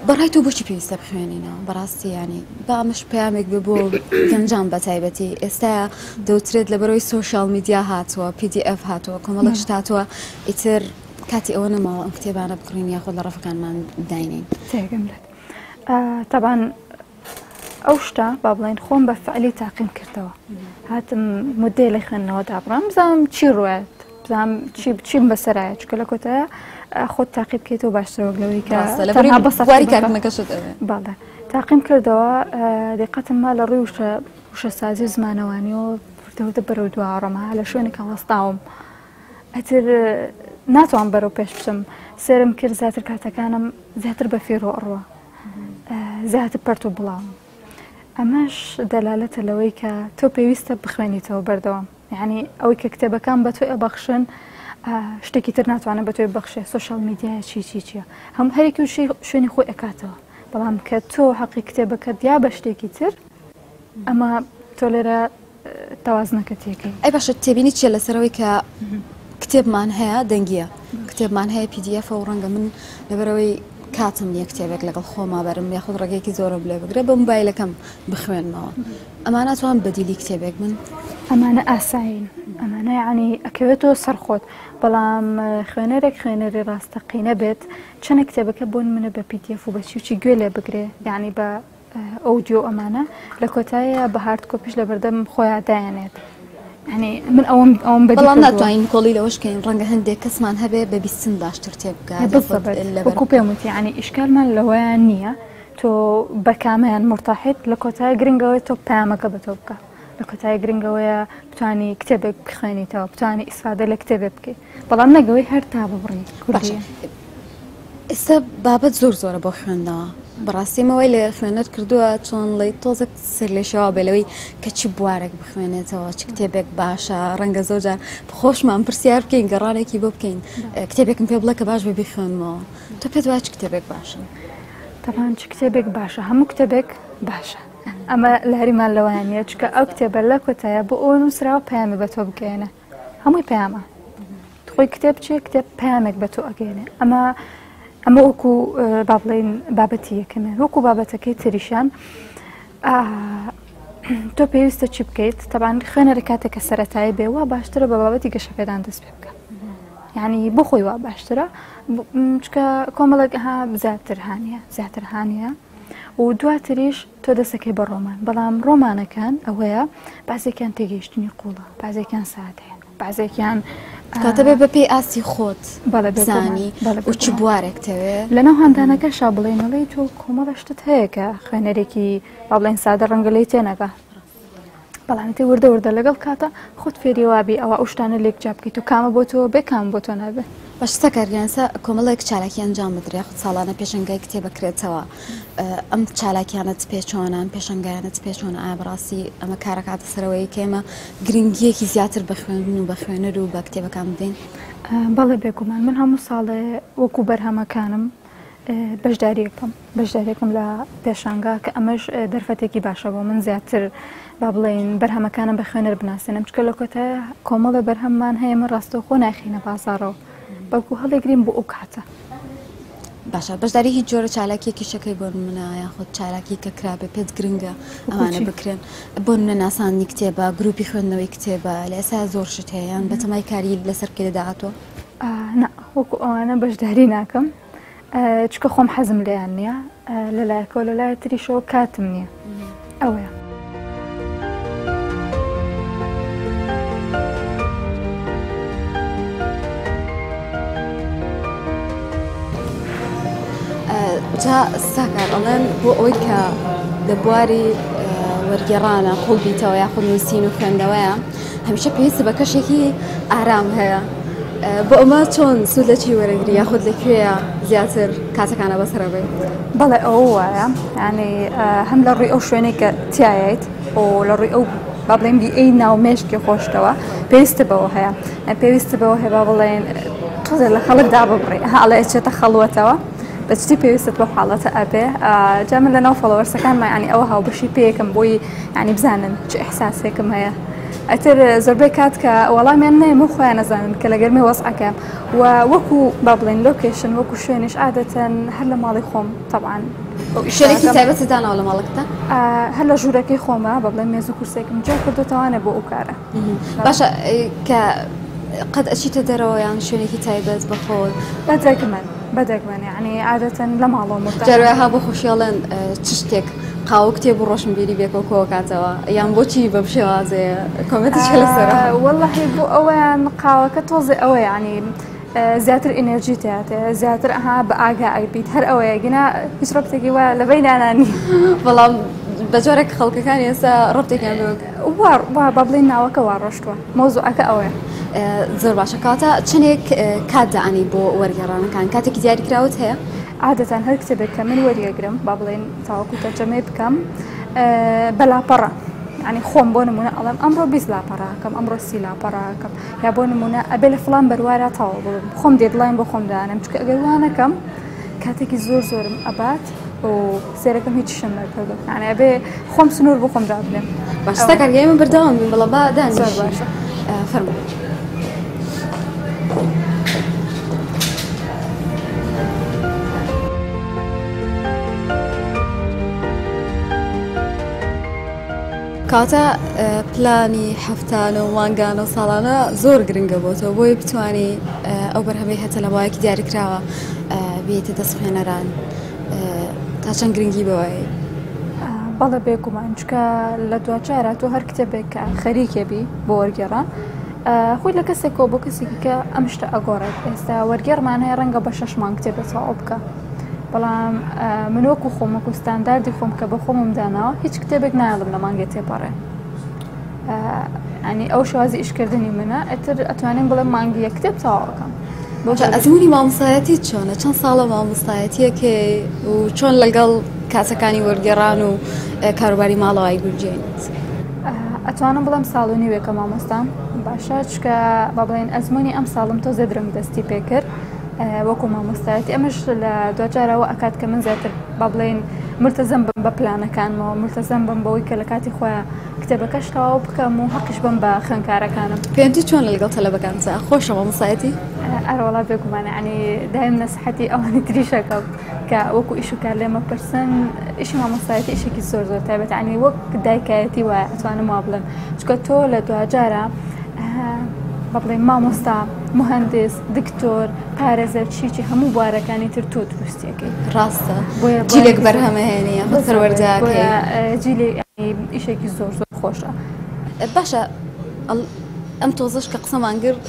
بەڕای تۆ بۆچی پێویستە بخوێنینەوە بەڕاستی ینی بامش پامێک بێ بۆ گەنجان بە تایبەتی ئێستا دەوترێت لە بەرەوەی سوۆشال میدیا هاتووە PDF هاتووە کۆمەڵک هاتووە ئیتر کاتی ئەوە نەماوە ئەم کتێبانە بکڕین یاخۆ لە ڕەفەکانمان داینین تێگەم لێت تەبان ئەو شتا با بڵێن خۆم بە فعلی تاقیم کردەوە هاتم مدەی لە خوێندنەوە دابڕام بزانم چی ڕوایەت بزانم چیم بەسەرایە چکە لە کۆتەیە خۆت تاقیب بکەیتەوە باشترەوە لەوەی کە واری کارکردنەکەشت باڵێ تاقیم کردەوە دقەتم ما لە ڕووی وشەسازی زمانەوانیەوە وردەوردە بەرەو دواڕەمە لە شوێنێکە وەستاوم ئەتر ناتوان بەرەو پێش بچم سێرم کرد زیاتر کاتەکانم زیاتر بە فێرۆ ئەڕوە زیاتر پەرت و بڵاوم ئەمەش دەلالەتە لەوەی کە تۆ پێویستە بخوێنیتەوە بەردەوام یعنی ئەوەی کە کتێبەکان بە تۆی ئەبەخشن شتێکی تر ناتوانە بە تۆی بەخشێ سوۆشال میدیای چیە هەم هەرێکی شوێنی خۆی ئەکاتەوە بەڵام کە تۆ حەقی کتێبەکەت یا بە شتێکی تر ئەمە تۆ لێرە تەوازنەکە تێکەی. ئەی باشە تێبینی چیە لەسەرەوەی کە کتێبمان هەیە دەنگیە کتێبمان هەیە PDF و ڕەنگە من لەبەرەوەی کاتم نییە کتێبێک لەگەڵ خۆما بەرم یاخود ڕێگەیەکی زۆرە بلێ بگرێ بە مۆبایلەکەم بخوێنمەوە ئەمانە توان بەدیلی کتێبێک من ئەمانە ئاساین ئەمانە یعنی ئەکەوێتەوە سەرخۆت بەڵام خوێنەری ڕاستەقینە بێت چەنە کتێبەکە بۆن منە بە PDF و بەچی گوێ لێ بگرێ یعنی بە ئەودیۆ ئەمانە لە کۆتایە بە هارد کۆپیش لە بەردەم خۆیان دایانێت ینی من ئەوم بەڵام ناتوانین کۆڵی لەوەشکەین ڕەنگە هەندێک کەسمان هەبێ بە بیستن باشتر تێبگات پێموتی ینی ئیشکالمان لەوەیان نییە تۆ بە کامەیان مرتاحیت لە کۆتای گرنگەوەی تۆ پامەکە بە تۆ بکە لە کۆتای گرنگەوەیە بتانی کتێبێک بخوێنیتەوە بتانی ئیسفادە لە کتێبێ بکەیت بەڵام نەگەوەی هەر تا ببڕی کوردی. ئێستا بابەت زۆرە بۆ خوێندنەوە بەڕاستیمەوەی لە خوێنەر کردووە چۆن ڵی تۆزە سەر لێشەوە بێلەوەی کە چی بوارێک بخوێنێتەوە چ کتێبێک باشە ڕەنگە زۆرجار خۆشمان پرسیار بکەین گەڕانێکی بۆ بکەین کتێبێکم پێ بڵێ کە باش بێ بخوێنمەوە تۆ پێت وایە چ کتێبێک باشە؟ تەمان چ کتێبێک باشە هەموو کتێبێک باشە ئەمە لەریمان لەوانە چکە ئەو کتێبە لە کۆتایە بۆ ئەو نووسراوە پەیامی بە تۆ بگەێنە هەمووی پەیامە خۆی کتێب چێ کتێب پەیامێک بە تۆ ئەگەێنێ ئەمە وەکو با بڵێن بابەتی یەکەمێ وەکو بابەتەکەی تریشان تۆ پێویستە چی بکەیت تەبان خوێنەرە کاتێکە سەرەتایی بێ وا باشترە بە بابەتی گەشەپێدان دەست پێ بکە یعنی بۆ خۆی وا باشترە چکە کۆمەڵێکها زیاتر هاانە و دواتریش تۆ دەسەکەی بە ڕۆمان بەڵام ڕۆمانەکان ئەوەیە بازێکیان تێگەیشتنی قوڵە بازێکیان سادەیە بازێکیان کاتەبێ بە پێی ئاسی خۆت بەڵێزانی و چ بوارێکتەوێ لەناو هەندانەکە شا بڵێنەڵی تۆ کۆمەڵەشتت هەیە کە خوێنەرێکی با بڵێن سادە ڕەنگەلەی تێنەگە بەڵام تێ وردە لەگەڵ کاتە خۆت فێریوابی ئەوە ئەو شتانە لێک جا بکەیت و کامە بۆ تۆ بێ کام بۆ تۆ نابێ باشتە کارگیانسە کۆمەڵێک چالاکی ئەنجام بدرێ خود ساڵانە پێشنگای کتێبەکرێتەوە ئەم چالاکیانت پێچۆنان پێشنگایانت پێچۆنە ئایا بەڕاستی ئەمە کارەکاتە سەرەوەی کێمە گرنگیەکی زیاتر بە خوێندن و بە خوێنەر و بە کتێبەکان بدەین بەڵێ بێگومان من هەموو ساڵێ وەکو بەرهەمەکانم بەشداریەکەم لە پێشانگا کە ئەمەش دەرفەتێکی باشە بۆ من زیاتر با بڵێن بەرهەمەکانم بە خوێنەر بناسیێنم چکە لە کۆتایە کۆمەڵە بەرهەممان هەیە من ڕاستەوخۆ ناخینە بازارەوە بەڵکو هەڵێگرین بۆ ئەو کاتە باشە بەشداری هیچ جۆرە چالاکیەکی شەکەی بۆ منە یاخود چالاکی کە کرابێ پێت گرنگە ئەمانە بکرێن بۆ منە ناسانی کتێبە گروپی خوێندنەوەی کتێبە لە ئێستا زۆر شت هەیەیان بەتەمای کاری لەسەر پێ داهاتۆ وەکو ئەوانە بەشداری ناکەم چکە خۆم حەزم لێیان نییە لەلایەکەوە لەلایە تریشەوە کاتم نییە ئەوەیە جا ساکار ئەڵێن بۆ ئەوەی کە لە بواری وەرگێڕانە قوڵ بیتەوە یاخود نووسین و خوێندەوەیە هەمیشە پێویستە بە کەشێکی ئارام هەیە بۆ ئەمە چۆن سوود لە چی وەرەگری یاخود لەکوێیە زیاتر کاتەکانە بەسەرەبێ بەڵێ ئەو وایە ینی هەم لە ڕووی ئەو شوێنێک کە تاییت و لە ڕووی ئەو با بڵێن ئەی ناومێشکی خۆشتەوە پێویستە بەوە هەیە پێویستە بەوە هەیە با بڵێن تۆزێ لە خەڵکدا ببڕێ هەڵێ چێتە خەڵوەتەوە بەچتی پێویستت بە حاڵەتە ئەبێ جا من لەناو فۆلۆوەرسەکانمان ینی ئەوە هاوبەشی پێیەکەم بۆی ینی بزانن چ ئیحساسێکم هەیە ئەتر زۆربەی کات کە وەڵامیان نەیەمە خۆیان نەزانن کە لە گەرمی وەزعەکەم و وەکو با بڵێن لۆکیشن وەکو شوێنش عادەتەن هەر لە ماڵی خۆم طبعاً شوێنێکی تایبەتی داناوە لە ماڵەکەتە هەر لە ژوورەکەی خۆمە با بڵێن مێز و کورسێکم جا کردوتەوانە بۆ ئەو کارە باشە کە قەت ئەچیتە دەرەوە یان شوێنێکی تایبەت بەخۆت بەدەگمەن یعنی عادەتەن لە ماڵەوە مرتاح جارێها بۆ خۆشیاڵێن چ شتێک قاوە کتێب و ڕۆشنبیری بێکەوە کۆکاتەوە یان بۆچی بەم شێوازەیە کۆمنتێکی لەسەرە وەڵڵاهی بۆ ئەوەیان قاوەکە تۆزێ ئەوە ینی زیاتر ئینەرژی تێاتێ زیاتر ئەها بە ئاگا ئایبیت هەر ئەوەیە گینا هیچ ڕەبتێکی وایە لە بەینانانی بەڵام بە جۆرێک خەڵکەکان ئێستا ڕەبتێکیان وا با بڵێن ناوەکە وا ڕۆشتووە مۆزوعەکە ئەوەیە زۆر باشە کاتە چنێک کات دەعانی بۆ وەرگێڕانەکان کاتێکی دیاریکراوت هەیە عادەتەن هەر کتێبێک کە من وەریەگرم با بڵێن تاوەکو تەرجەمەی بکەم بەلاپەڕە ینی خۆم بۆ نمونە ئەڵێم ئەمڕۆ 20 لاپەڕاکەم ئەمڕۆ 30 لاپەڕاکەم یا بۆ نمونە ئەبێ لە فڵان بەروارە تاوە بڵم خۆم دێدڵاین بۆ خۆم دانم چکە ئەگەر وانەکەم کاتێکی زۆرم ئەبات و سێرەکەم هیچ شەم نەکردو یعنی ئەبێ خۆم سنوور بۆ خۆم دابنێم باشتە کارگەی من بەردەوام بین بەڵام با دانی زۆر باشە فەرموو کاتە پلانی هەفتانە و مانگانە و ساڵانە زۆر گرنگە بۆتەوە بۆی بتوانانی ئەو بەرهەمەی هەتە لە ماوەیەکی دیاریکراوە بێتە دەستپێنەران تا چەند گرنگی بەوەی بەڵێ بێگومان چکە لە دوجارە تۆ هەر کتێبێک کە خەریکێبی بۆ وەرگێڕان خۆی لە کەسێکەوە بۆ کەسێکی کە ئەم شتە ئەگۆڕێت ئێستا وەرگێڕمان هەیە ڕەنگە بە 6 مانگ کتێبێت تەواو بکە بەڵام منۆکو خۆمەکو ستانداردی خۆم کە بە خۆمم داناوە هیچ کتێبێک نایڵم لە مانگێ تێپەڕێ ینی ئەو شوازی ئیشکردنی منە ئەتر ئەتوانین بڵێم مانگی یەک کتێب تەواوەکەم ئەزمموی مامۆستایەتی چۆنە چەند ساڵە مامۆستایەتیەکێ و چۆن لەگەڵ کاسەکانی وەرگێڕان و کاروباری ماڵەوەی گورجێنیت ئەتوانم بڵم ساڵ و نیوێکە مامۆستام باشە چکە با بڵێن ئەزمموی ئەم ساڵم تۆ زێ درەنگ دەستی پێکرد وەکو مامۆستایەتی ئەمەش لە دوجارەوە ئەکات کە من زیاتر با بڵێن مرتەزەم بم بە پلانەکانمەوە مرتەزەم بم بەوەی کە لە کاتی خۆیان کتێبەکەش تەواو بکەم و حەقیش بم بە خوێندکارەکانم پێنتی چۆن لەگەڵ تەلەبەکانتە خۆشە مامۆستایەتی ئەرەوەڵا بێگومانە ینی دایم نەسحەتی ئەوانی تریشەکە کە وەکو ئیش و کار لێمە پرسن ئیشی مامۆستایەتی ئیشێکی زۆر تایبەت ینی وەک دایکایەتی وایە ئەتوانم وا بڵێم چکە تۆ لە دوجارە بڵێ مامۆستا مهندس دکتۆر پارێزەر چیچی هەموو بوارەکانی تر تۆ دروستیەکەی ڕاستە جیلێک بەرهەمەهێنیە بەسەروەرداکەی جیلی ئیشێکی زۆر خۆشە باشە ئەم تۆزش کە قسەمان کرد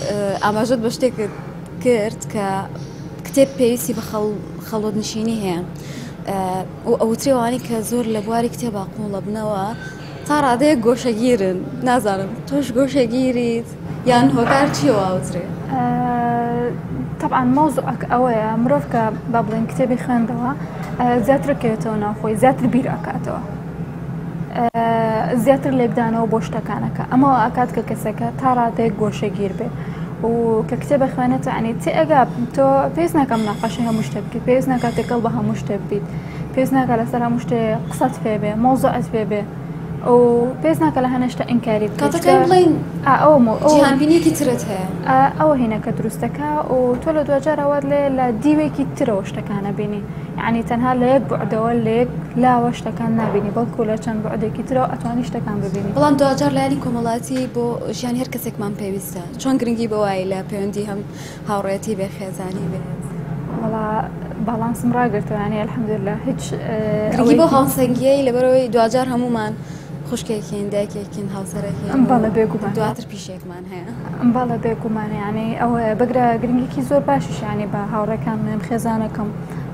ئاماژەت بە شتێک کرد کە کتێب پێویستی بە خەڵۆت نشینی هەیە و ئەوترێوانی کە زۆر لە بواری کتێبا قوڵە بنەوە تا ڕادەیە گۆشەگیرن نازانم تۆش گۆشەگیریت یان هۆکار چیەوە ئەوترێ طبعا مۆزوعەک ئەوەیە مرۆڤ کە با بڵێن کتێبی خوێندەوە زیاتر کەوێتەوە ناوخۆی زیاتر بیر ئەکاتەوە زیاتر لێکدانەوە بۆ شتەکانەکە ئەمەوە ئاکات کە کەسەکە تا ڕادەیە گۆشەگیر بێ و کە کتێبە خوێنێتە عنی تێ ئەگا تۆ پێویست ناکەم ناقەشی هەموو شتێ بکەیت پێویست ناکات تێکەڵ بە هەموو شتێ ببیت پێویست ناکات لەسەر هەموو شتێ قسەت پێ بێ مۆزوعت پێ بێ و پێویست ناکە لە هەنە شتە ئینکاری بکەیت کاتەکەی بڵێن جیهانبینیەکی ترت هەیە ئەوە هینەکە دروستەکە و تۆ لە دوجارەوەت لێ لە دیوێکی ترەوە شتەکانە بینی یعنی تەنها لە یەک بوعدەوە لە یەک لاوە شتەکان نبینی بەڵکو لە چەند بوعدێکی ترەوە ئەتوانی شتەکان ببینی بەڵام دوجار لایانی کۆمەڵاتی بۆ ژیانی هەر کەسێکمان پێویستە چۆن گرنگی بەوای لە پەیوەندی هەم هاوڕێتی بێ خێزانی بێت باڵانسم ڕاگرتوانی ئەلحەمدوللا هیچ گرنگی بۆ هاوسەنگیەی لەبەرەوەی دوجار هەمومان خوشکێکین دایکێکین هاوسەرێکین باڵە بێگومان دواتر پیشێکمان هەیە باڵە بێگومان ینی ئەوە بگرە گرنگێکی زۆر باشیش ینی بە هاوڕێکان من خێزانەکەم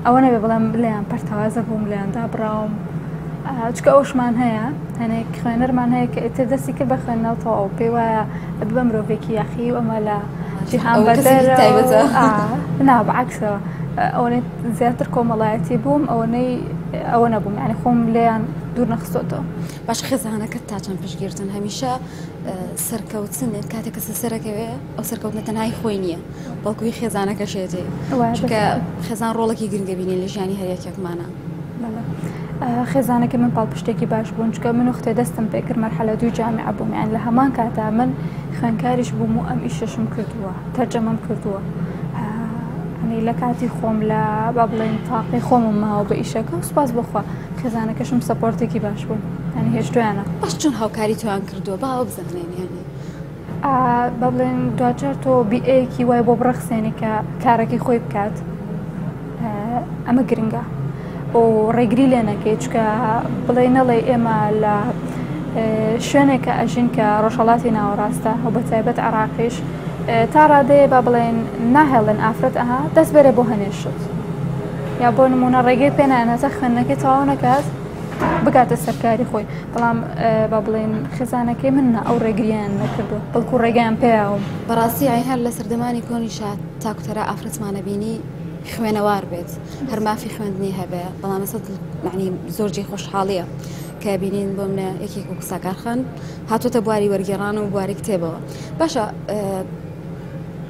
ئەوە نەبێ بڵام لێیان پەرتەوازە بووم لێیاندا بڕاوم چکە ئەوشمان هەیە هەنێک خوێنەرمان هەیە کە ئێتر دەستی کرد بە خوێندنەوەەوە پێی وایە بە مرۆڤێکی یاخی و ئەمە لە جیهان بەدەر نابعکسەوە ئەوەی زیاتر کۆمەڵایەتی بووم ئەوە نەبووم ینی خۆم لێیان دوور نەخستۆتەوە باش خێزانەکەت تا چەند پشتگیرتن هەمیشە سەرکەوتن کاتێک کەسە سەرەکەوێ ئەو سەرکەوتنە تەنهای خۆی نییە بەڵکوی خێزانەکە شێتێ چونکە خێزان ڕۆڵێکی گرنگە بینی لە ژیانی هەریەکێکمانە. خێزانەکە من پاڵپشتێکی باش بوون چکە من وختێ دەستم پێکرد مەرحەلە دوی جامعە بووم، یان لە هەمان کاتا من خوێندکاریش بووم و ئەم ئیشەشم کردووە، تەرجەمەم کردووە. لە کاتی خۆم لە با بڵێن تاقی خۆمم ماوە بە ئیشەکە و سوپاس بخوا خێزانەکەشم سەپۆرتێکی باش بوون، ینی هێش دویانە. باش چۆن هاوکاری تۆیان کردووە با ئەو بزانێن ینی با بڵێن دوجار تۆ بیئەیەکی وای بۆ بڕەخسێنی کە کارێکی خۆی بکات ئەمە گرنگە و ڕێگری لێ نەکەی چکە بڵێ نەڵێ ئێمە لە شوێنێکە ئەژین کە ڕۆژهەڵاتی ناوەڕاستە و بە تایبەت عێراقیش تا ڕادەیە با بڵێن ناهێڵن ئافرەت ئەها دەست بێرێ بۆ هەنێشت یا بۆ نمونە ڕێگەی پێنانەتە خوێندنەکەی تەواو نەکات بگاتە سەرکاری خۆی، بەڵام با بڵێن خێزانەکەی من ئەو ڕێگریان نەکردو بەڵکو ڕێگەیان پێیاوم. بەڕاستی ئای هەر لە سەردەمانی کۆنیشا تاکوتەرە ئافرەتمانە بینی خوێنەوار بێت هەر مافی خوێندنی هەبێ، بەڵام ئێستا معنی زۆرجی خۆشحاڵیە کە بینین بۆ منە یەکێک و قسەکارخان هاتوۆتە بواری وەرگێڕان و بواری کتێبەوە. باشە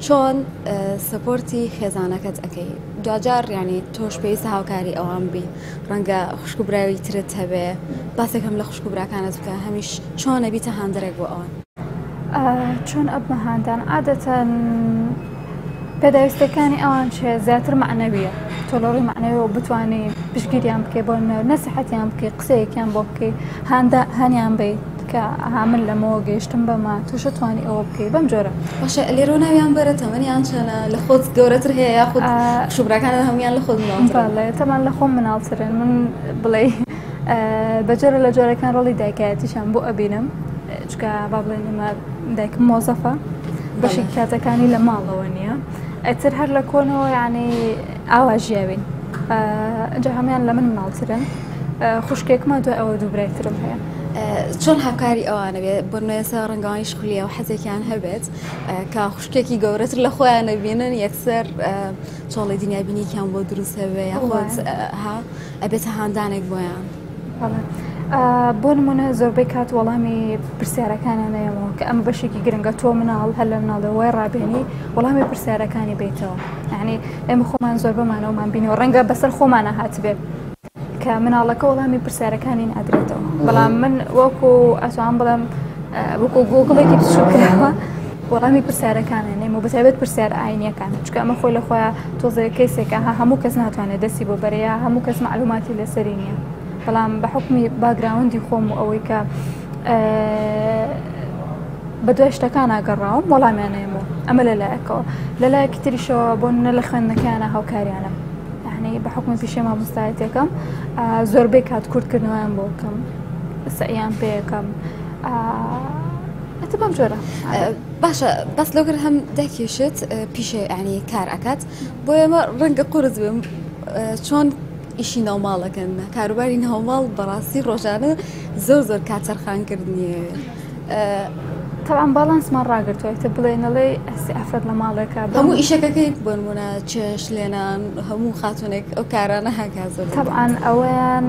چۆن سپۆرتی خێزانەکەت ئەەکەی؟ دوجار ینی تۆش پێویستە هاوکاری ئەوان بی، ڕەنگە خوشکوبراوی ترت هەبێ، باسێکم لە خوشکوبراکانت بکە، هەمیش چۆنە بیتە هاندەرێک بۆ ئەوان؟ چۆن ئەبمە هاندان عادەتەن پێداویستەکانی ئەوان چێ زیاتر معنەویە، تۆلۆڕی معنەویەوە بتوانانی پشگیریان بکەی بۆ نەسیحەتیان بکەی قسەیەکیان بۆ بکەی هەنیان بیت کە من لەمەوە گەیشتم بەما تووشە توانی ئەوە بکەی بەم جۆرە. باشە لێرۆ ناویان بەرە تەمەنیان چەنە لە خۆت گەورەتر هەیە یاخود شوبراکانە هەمویان لە خۆت مناڵترن؟ تەمان لە خۆم مناڵترن. من بڵێ بەجۆرە لە جۆرەکان ڕۆڵی دایکایەتیشان بۆ ئەبینم چکە با بڵێن ئێمە دایکم مۆزەفە بەشی کاتەکانی لە ماڵەوە نییە، ئەتر هەر لە کۆنەوە یعنی ئاوا ژیاوین ئەجا هەمیان لە من مناڵترن. خوشکێکمە دوای ئەوە دوو برایترم هەیە. چۆن هاوکاری ئەوانە بێت بۆ نوێسە ڕنگەوانی شخلیە و حەزێکیان هەبێت کە خوشکێکی گەورەتر لە خۆیان نەبینن یەکسەر چۆڵی دنیابینیکیان بۆ دروست هەبێ یاخۆت ئەبێتە هاندانێک بۆیان؟ بۆ نمونە زۆربەی کات وەڵامی پرسیارەکانیانەیەمەوە کە ئەمە بەشێکی گرنگە تۆ مناڵ هەر لە مناڵەوەی ڕابێنی وەڵامی پرسیارەکانی بیتەوە. یعنی ئێمە خۆمان زۆر بەمانەوەمان بینیەوە ڕەنگە بەسەر خۆمانە هاتبێت کە مناڵەکە وەڵامی پرسیارەکانی ئادرێتەوە، بەڵام من وەکو ئەتوان بڵێم وەکو گۆگڵێکی بچووکەوە وەڵامی پرسیارەکانێنێم و بەتایبەت پرسیار ئاینیەکان چکە ئەمە خۆی لە خۆیان تۆزە کەیسێکە هەموو کەس ناتوانێت دەستی بۆ بەرەیە هەموو کەس معلوماتی لەسەری نییە، بەڵام بە حکمی باگراوندی خۆم و ئەوەی کە بە دوای شتەکان ئاگەڕاوم وەڵامیانەیەمەوە ئەمە لەلایەکەوە. لەلایەکی تریشەوە بۆ لە خوێندنەکانە هاوکاریانە بە حکومی پیشێ مامۆستایەتێکم زۆربەی کات کورتکردنەوەیان بۆ بکەم سەیان پێەکەم بەم جۆرە. باشە بەس لەوگەر هەم دەکێشێت پیشێ ینی کار ئەکات بۆ ئێمە ڕەنگە قورس بێم چۆن ئیشی ناوماڵەکەن کاروباری ناوماڵ بەڕاستی ڕۆژانە زۆر کاتەرخانکردنیە. تەوان باڵانسمان ڕاگرتووەتە بڵێنەڵێ ئەسی ئافرەت لە ماڵێکە هەموو ئیشەکەەکەی بنمونە چێش لێنان هەموو خاتونێک ئەو کارانە هاکازە. تەبعاان ئەوەیان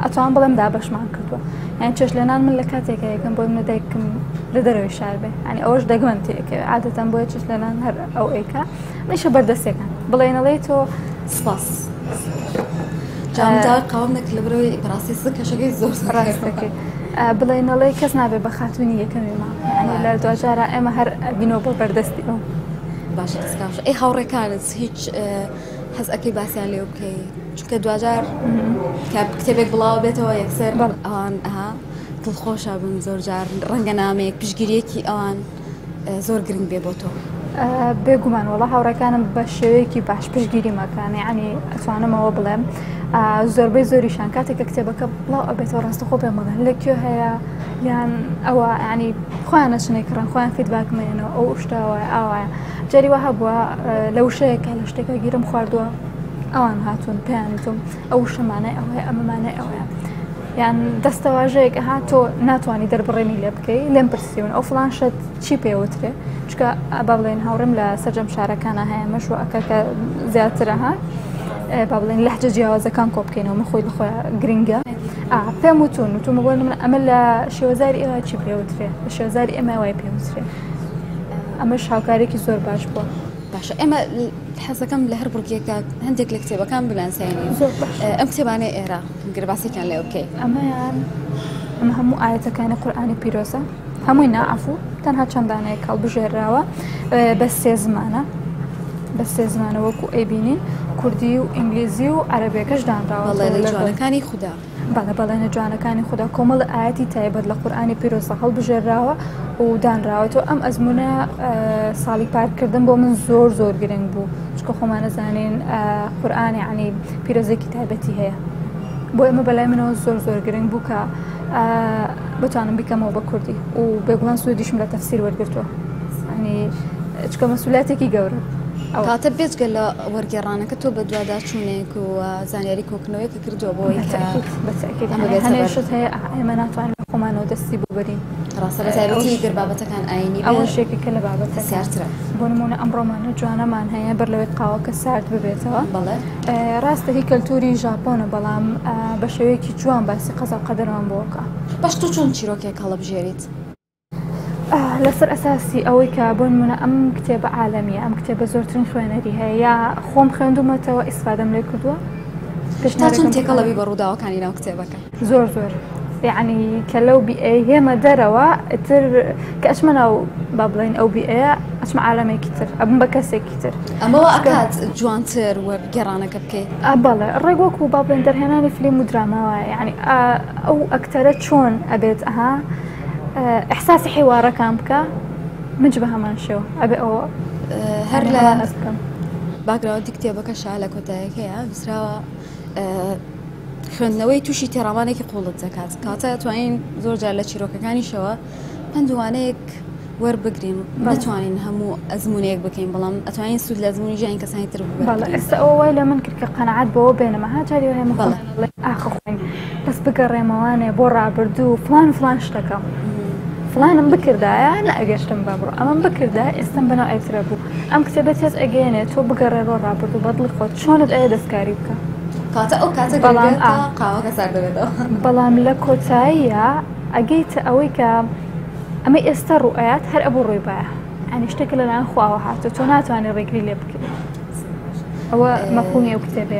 ئەتوان بڵێم دابەشمان کردووە، یان چێش لێنان من لە کاتێکەکەم بۆ منە دایکم لە دەرەوەی شار بێ، ئەنی ئەوەش دەگمەن تێکە عادەتەن بۆیە چێش لێنان هەر ئەو ئەیکە میشە بەردەستێکان بڵێنەڵێ تۆ سپاس جامدا قاوم نەکرد لە بەرەوەی بەڕاستی کەشەکەی زۆر ڕاستەکەی بڵێنەڵێ کەس نابێ بە خاتونی یەکەمی ما لە دوجارە ئێمە هەر بینەوە بۆ بەردەستی ئەو. باشە دەستکاش ئەی هاوڕێکانت هیچ حەزەکەی باسییان لێ بکەی چونکە دوجار کتێبێک بڵاو بێتەوە یەکسەر ئەوان ئەها دڵخۆشە بن زۆر جار ڕەنگە نامەیەک پشگیریەکی ئەوان زۆر گرنگ بێ بۆ تۆ؟ بێگومان وڵا هاوڕەکانم بە شێوەیەکی باش پشگیری مەکان، یعنی ئەتوانمەوە بڵێم زۆربەی زۆریشان کاتێککە کتێبەکە بڵاو ئەبێتەوە ڕاستەخۆ پێمەڵێن لەکوێ هەیە یان ئەوە ینی خۆیان نەچنەی کڕن خۆیان فیدباکمێنەوە ئەو شتاوە ئاوایە جاری وە هەبووە لە وشەیەکە لە شتێکە گیرم خواردووە ئەوان هاتوون پێیانتم ئەو شەمانای ئەوەیە ئەمەمانای ئەوەیە یان دەستەواژەیەک هاتۆ ناتوانانی دەربڕێنی لێ بکەی لێم پرسیون ئەو فلانشت چی پێوترێ چکە با بڵێن هاوڕم لە سەرجەم شارەکانە هەیە مەشوە ئەکەکە زیاترە ها با بڵێن لەهجە جیاوازەکان کۆ بکەینەوە من خۆی لەخۆی گرنگە پێم وتون وتم بۆ من ئەمە لە شێوەزاری ئێوە چی پێوترێ لە شێوەزاری ئێمە وای پێوترێ ئەمەش هاوکارێکی زۆر باش بووە. باشا ئێمە حەزەکەم لە هەر بڕگێکە هەندێک لە کتێبەکان بلانسێنین ئەم کتێبانەی ئێرە گرباسێکیان لێ بکەیت ئەمەیان ئەمە هەموو ئاەتەکانی قورئانی پیرۆزە هەمووی نائەفوو تەنها چەندانەیە هەڵبژێراوە بە سێ زمانە وەکو ئەیبینین کوردی و ئینگلیزی و عەرەبیەکەش دانراوە لە جوانەکانی خوددا بەڵێ لە جوانەکانی خوددا کۆمەڵ ئاەتی تایبەت لە قورئانی پیرۆزە هەڵبژێراوە و دانراوەتەوە ئەم ئەزمونە ساڵی پارکردن بۆ من زۆر گرنگ بوو چکە خۆمان نەزانین قورئان یعنی پیرۆزێکی تایبەتی هەیە بۆ ئێمە بەلای منەوە زۆر گرنگ بوو کە بتوانم بیکەمەوە بە کوردی و بێگومان سوودیشم لە تەفسیر وەرگرتووە ینی چکە مەسئولیاتێکی گەورە کاتە بێجگە لە وەرگێڕانەکە تۆ بە دوواداچوونێک و زانیاری کۆکنەوەیکە کردووە بۆی هەنێشت هەیە ئێمە ناتوانین خۆمانەوە دەستی ببەرین ڕاستە بەتایبەتی گەر بابەتەکان ئاینی ئەوە شتێکێکە لە بابەتە سیارترە بۆ نمونە ئەمڕۆمانە جوانەمان هەیە بەر لەوەی قاوەکە سارد ببێتەوە بەڵێ ڕاستە هی کەلتوری ژاپۆنە بەڵام بە شێوەیەکی جوان باسی قەزا و قەدەرمان بۆکە باش تۆ چۆن چیرۆکێک هەڵبژێریت لەسەر ئەساسی ئەوەی کە بۆ نمونە ئەم کتێبە عالەمیە ئەم کتێبە زۆرترین خوێنەری هەیە یا خۆم خوێندومەتەوە ئیسفادەم لێ کردووە تا چەند تێکەڵەوی بە ڕووداوەکانی ناو کتێبەکە زۆر یعنی کە لەو بیئەی هێمە دەرەوە تر کە ئەچمە ناو با بڵێن ئەو بیئەیە ئەچمە عالەمێکی تر ئەبم بە کەسێکی تر ئەمەوە ئەکات جوانتر وەرگێڕانەکە بکەیت بەڵێ ڕێگوەکو با بڵێن دەرهێنانی فیلم و دراماوە یعنی ئەو ئەکتەرە چۆن ئەبێت ئەحساسی حیوارەکان بکە منج بە هەمان شێوە ئەبێ ئەوە هەر لە باگراوەندی کتێبەکە شا لە کۆتایەک هەیە بسراوە خوێندنەوەی تووشی تێڕامانێکی قوڵت دەکات کاتە توانین زۆر جار لە چیرۆکەکانی پندوانەیەک وەربگرین نتوانین هەموو ئەزمونەیەک بکەین بەڵام ئەتوانین سوود لە ئەزمموی ژیان کەسانی تر بڵێ ئێستا ئەوە وای لە من کرد کە قەنەعەت بەوە بێنەمە هاجاری هەیە مەڵێ ئاخۆین بەس بگەڕێمەوانێ بۆ ڕابردوو فلان شتەکە فلانم بکردایە نەئەگەشتم بە بڕۆ ئەمەم بکردا ئێستم بەناو ئەیترە بوو ئەم کتێبێت هێز ئەگەێنێت تۆ بگەڕێڕۆ ڕابردوو بەدڵی خۆت چۆنت ئەیە دەستکاری بکە کاتە ئەو کاتە قاوەکە سار دەبێتەوە بەڵام لە کۆتاییە ئەگەیتە ئەوەی کە ئەمە ئێستا ڕوئات هەر ئەبوو ڕووی باە ئەنی شتێکە لەلایەن خواوە هاتووە تۆ ناتوانێت ڕێگری لێ بکرێت ئەوە مەفهومی ئەو کتێبێ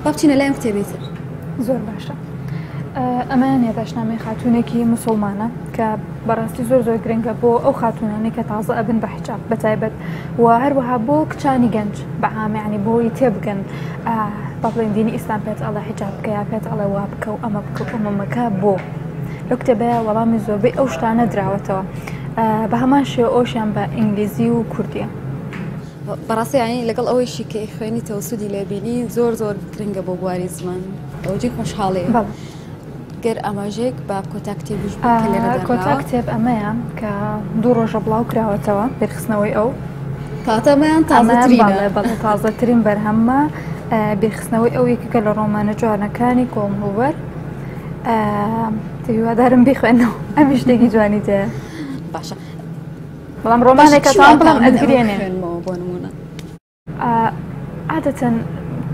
با بچینە لای ئەم کتێبێتر زۆر باشە ئەمە نێداشنامەی خاتوونێکی موسڵمانە کە بەڕاستی زۆر گرنگە بۆ ئەو خاتونانی کە تازە ئەبن بە حیجاب بەتایبەت و هەروەها بۆ کچانی گەنج بەعامی بۆی تێبگەن با بڵێن دینی ئیسلام پێت ئەڵە حیجاب بکە یا پێت ئەڵێ وا بکە و ئەمە بکە و ئەمەمەکە بۆ لەو کتێبەیە وەڵامی زۆربەی ئەو شتانە دراوەتەوە بە هەمان شێوە ئەوشیان بە ئینگلیزی و کوردیە بەڕاستی ینی لەگەڵ ئەوەیشی کە خوێنیتەوە سوودی لێبینی زۆر گرنگە بۆ بواری زمان ئەوجی خۆشحاڵەیە گەر ئاماژەیەک بە کۆتا کتێبیش کۆتا کتێب ئەمەیە کە دوو ڕۆژە بڵاو کراوەتەوە بێرخستنەوەی ئەو کاتەمەیان بەڵێ تازەترین بەرهەممە بێرخستنەوەی ئەو یەکێکە لە ڕۆمانە جوانەکانی کۆمهوبەر هیوادارم بخوێنەوە ئەمی شتێکی جوانی دەیە باشە بەڵام ڕۆمانێکەتان بڵام ئەدگرێنێ بۆ نمونە عادەتەن